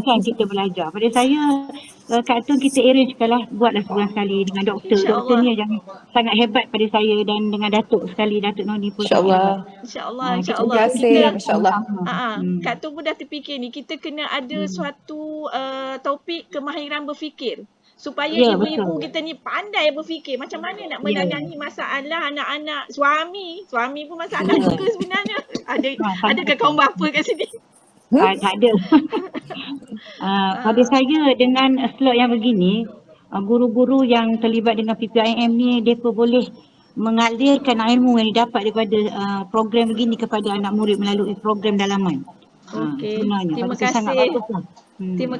Kan kita belajar. Pada saya, Kak Tun kita arrangekan lah, buatlah sebulan sekali dengan doktor. Doktor ni yang sangat hebat pada saya dan dengan Datuk sekali, Datuk Noni pun. InsyaAllah. InsyaAllah. Terima kasih. InsyaAllah. Kak Tun pun dah terfikir ni, kita kena ada suatu topik kemahiran berfikir. Supaya ibu-ibu kita ni pandai berfikir macam mana nak menangani masalah anak-anak suami. Suami pun masalah juga sebenarnya. Adakah kaum bapa kat sini? Tak ada. Pada saya dengan slot yang begini, guru-guru yang terlibat dengan PPIM ni, mereka boleh mengalirkan ilmu yang didapat daripada program begini kepada anak murid melalui program dalaman. Okey, Terima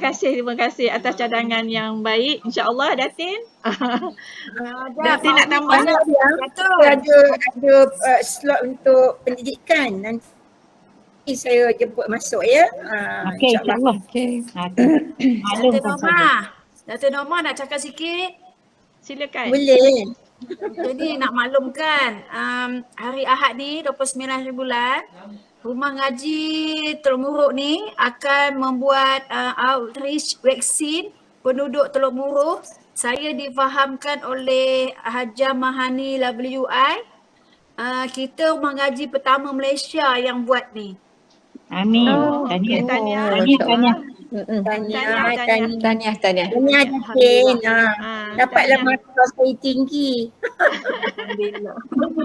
kasih atas cadangan yang baik. InsyaAllah Datin. Datin nak tambah. Ada slot untuk pendidikan. Nanti saya jemput masuk ya. Okey, insyaAllah. Dato' Norma nak cakap sikit? Silakan. Boleh. Jadi nak maklumkan hari Ahad ni 29 hari bulan, Rumah Ngaji Teluk Muruk ni akan membuat outreach vaksin penduduk Teluk Muruk. Saya difahamkan oleh Hajah Mahani WI. Kita Rumah Ngaji pertama Malaysia yang buat ni. Amin. Tahniah. Dapatlah markah saya tinggi.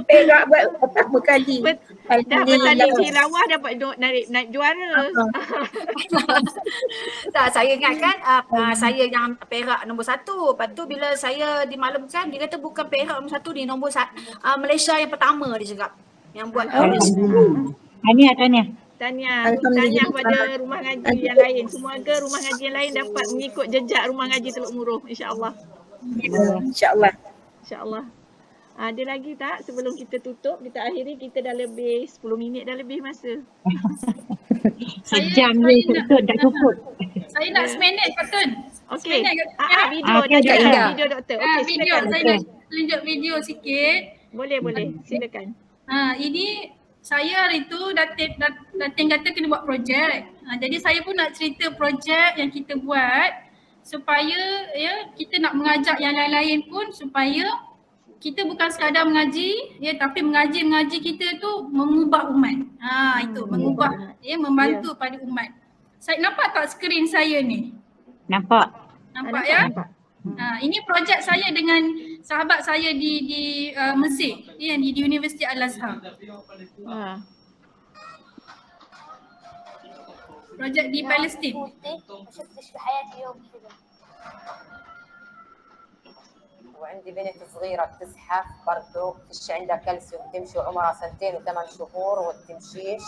Perak buat pertama kali. Dah bertanding Cirawah dapat naik juara. Tak, saya ingatkan saya yang Perak nombor 1. Lepas tu bila saya dimaklumkan, dia kata bukan Perak nombor 1 ni, nombor Malaysia yang pertama dia cakap. Yang buat Tahniah pada rumah ngaji yang lain. Semoga rumah ngaji yang lain dapat mengikut jejak rumah ngaji Teluk Muruk, insya-Allah. InsyaAllah. Ada lagi tak sebelum kita tutup, kita akhiri? Kita dah lebih 10 minit dah lebih masa. Sejam ni dah cukup. Saya nak seminit Kak Tun. Okey. Video doktor. Okey, silakan. Saya nak tunjuk video sikit. Boleh. Silakan. Ini saya hari tu Datin kata kena buat projek. Jadi saya pun nak cerita projek yang kita buat supaya kita nak mengajak yang lain-lain pun supaya kita bukan sekadar mengaji tapi mengaji kita tu mengubah umat. Itu mengubah membantu pada umat. Saya nampak tak skrin saya ni? Nampak ya? Ini projek saya dengan sahabat saya di Mesir, di Universiti Al-Azhar. Projek di Palestin. وعندي بنت صغيرة بتزحف برضه فيش عندها كالسيوم، تمشي وعمرها 2 و8 شهور والتمشيش.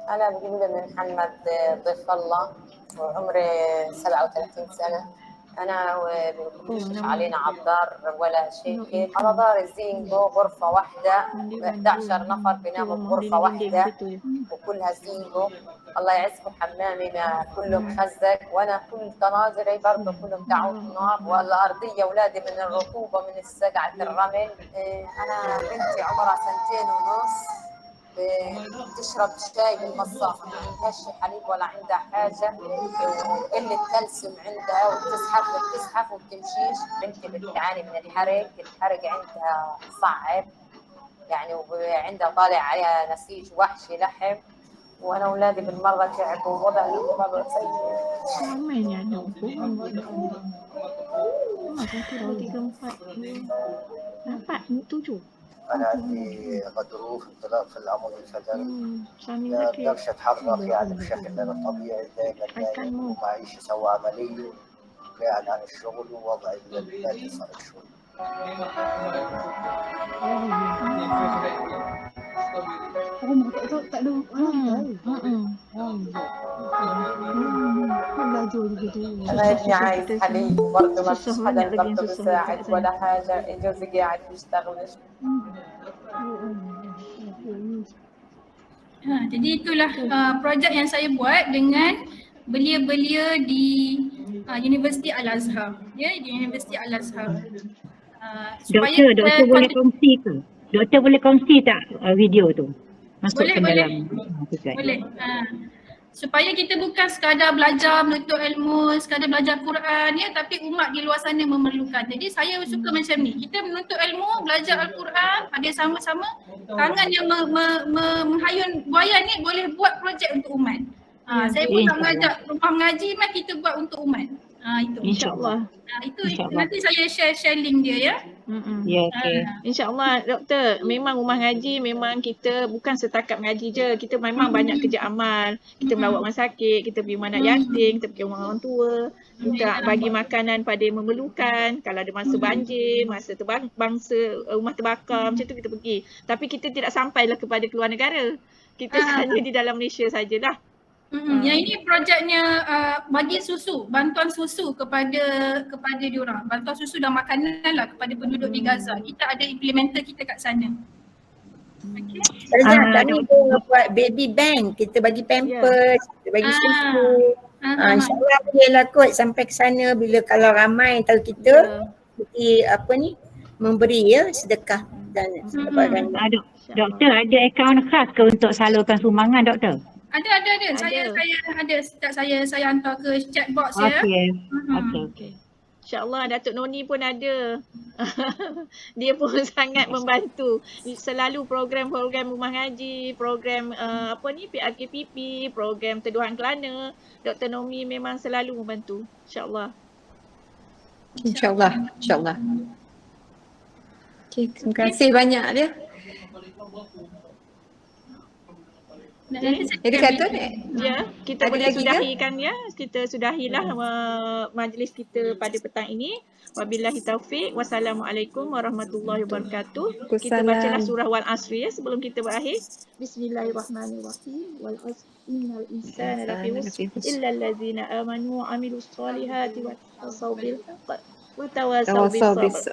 أنا بجيب من محمد ضيف الله وعمري 37 سنة. أنا وبنكونش علينا عالدار ولا شيء هيك. على دار الزينجو غرفة واحدة 11 نفر بيناموا بغرفة واحدة وكلها زينجو. الله يعزكم حمامي كله مخزق وأنا كل تناظري برضه كلهم دعوة نار والأرضية أولادي من الرطوبة من السقعة الرمل. أنا بنتي عمرها 2.5 بتشرب شاي بالمصاصة، ما عندهاش حليب ولا عندها حاجة وقلة كالسيوم عندها وبتزحف وبتمشيش. بنتي بتعاني من الحرق عندها صعب يعني وعندها طالع عليها نسيج وحشي لحم وانا اولادي بالمرة تعبوا ووضعي مرة سيء. أنا عندي غضروف انطلاق في العمود الفقري، لا بقدرش أتحرك يعني بشكل غير طبيعي، دائما نايم ومعيش أسوي عملية وقاعد عن الشغل ووضعي لا يصير شوي. tak ada belajar gitu. غيرني عايز حليب برضه ما فيش susah حدا banyak lagi yang برضه susah بيساعد kat ولا sana. حاجة جوزي قاعد بيشتغل. Jadi itulah projek yang saya buat dengan belia-belia di Universiti Al-Azhar. Ya, di Universiti Al-Azhar. Supaya Doktor boleh kongsi ke? Doktor boleh kongsi tak video tu? Masukkan dalam slide. Boleh. Supaya kita bukan sekadar belajar menuntut ilmu, sekadar belajar Quran ya, tapi umat di luar sana memerlukan. Jadi saya suka macam ni. Kita menuntut ilmu, belajar Al-Quran, ada sama-sama tangan yang menghayun buaya ni boleh buat projek untuk umat. Saya pun nak mengajak rumah mengaji, mari kita buat untuk umat. Itu. InsyaAllah. Itu nanti saya share link dia ya. Ya, okey. InsyaAllah doktor, memang rumah ngaji memang kita bukan setakat mengaji je, kita memang banyak kerja amal. Kita melawat orang sakit, kita pergi rumah anak yatim, kita pergi rumah orang tua, kita bagi makanan pada yang memerlukan. Kalau ada masa banjir, masa bangsa rumah terbakar, macam tu kita pergi. Tapi kita tidak sampailah kepada keluar negara. Kita hanya di dalam Malaysia sajalah. Yang ini projeknya bagi susu, bantuan susu kepada diorang. Bantuan susu dan makanan lah kepada penduduk di Gaza. Kita ada implementer kita kat sana. Okay. Kami pun buat baby bank, kita bagi pampers, kita bagi susu. InsyaAllah boleh lah kot sampai ke sana bila kalau ramai antara kita memberi sedekah dan Doktor ada akaun khas ke untuk salurkan sumbangan doktor? Ada. Saya hantar ke chat box ya. Okey. InsyaAllah Datuk Noni pun ada. Dia pun sangat membantu. Selalu program-program rumah ngaji, program PRKPP, program Teduhan Kelana. Dr. Nomi memang selalu membantu. InsyaAllah. InsyaAllah. Okay, terima kasih banyak dia. Jadi kata ya, kita boleh sudahikan ya. Kita sudahilah majlis kita pada petang ini. Wabillahi taufik. Wassalamualaikum warahmatullahi wabarakatuh. Kita bacalah surah Wal Asri ya sebelum kita berakhir. Bismillahirrahmanirrahim. Wal asri innal insana lafi khusr illa allazina amanu wa amilus solihati wa tawasaw bil haqq wa tawasaw bis sabr.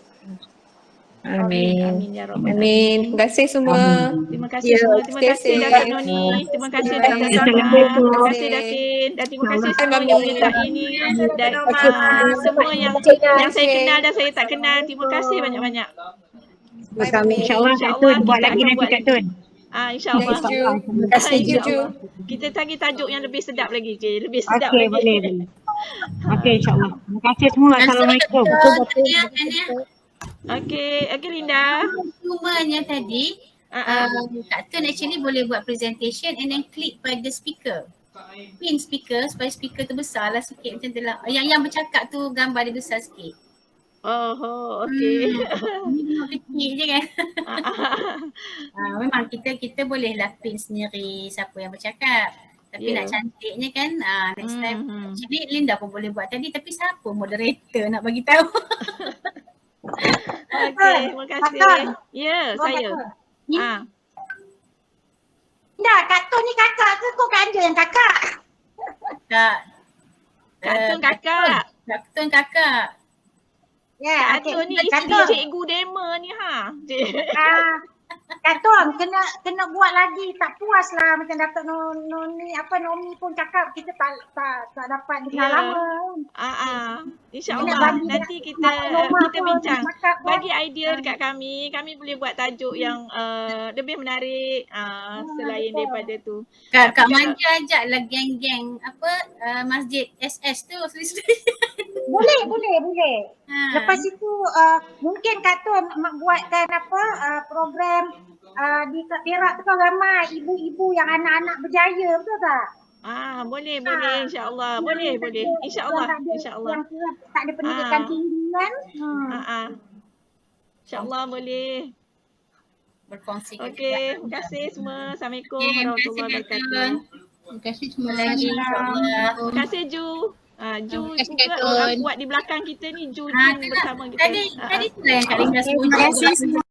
Amin. Ya Rabbal Alamin. Amin. Terima kasih semua. Terima kasih semua. Terima kasih Datuk Noni. Terima kasih Datuk Zahra. Terima kasih Datin. Dan terima kasih semua yang minta ini. Dan semua yang saya kenal dan saya tak kenal. Terima kasih banyak-banyak. InsyaAllah Kak Tun buat lagi nanti Kak Tun. InsyaAllah. Terima kasih Ju. Kita cari tajuk yang lebih sedap lagi. Lebih sedap lagi. Okey, boleh. Okey, insyaAllah. Terima kasih semua. Assalamualaikum. Okey Linda. Cumanya tadi Kak Tun actually boleh buat presentation and then klik pada speaker. Pin speaker supaya speaker tu besar lah sikit macam tu lah. Yang bercakap tu gambar dia besar sikit. Okey. Kecil je kan. Memang kita bolehlah pin sendiri siapa yang bercakap. Tapi nak cantiknya kan next time. Jadi Linda pun boleh buat tadi tapi siapa moderator nak bagi tahu. Okey, terima kasih. Ya, saya. Kak Tun ni kakak ke kau ganja yang kakak? Kak Tun kakak. Kak Tun kakak. Ya, Kak Tun ni isteri cikgu Dema ni Kak Tun kena buat lagi, tak puas lah macam Datuk Nomi pun cakap kita tak dapat dengar lama. InsyaAllah nanti kita bincang. Bagi idea dekat kami boleh buat tajuk yang lebih menarik selain daripada tu. Kak Manja ajaklah geng-geng Masjid SS tu. Boleh. Lepas itu mungkin Kak Tun buatkan program di Perak tu kan ramai ibu-ibu yang anak-anak berjaya, betul tak? Boleh insya-Allah. Boleh. InsyaAllah. Yang tak ada pendidikan tinggi kan? InsyaAllah boleh. Berkongsi. Okey, terima kasih semua. Assalamualaikum warahmatullahi wabarakatuh. Terima kasih semua lagi. Terima kasih Ju. Ju juga kuat di belakang kita ni. Ju bersama kita. Tadi tu yang Kak Linda sebut.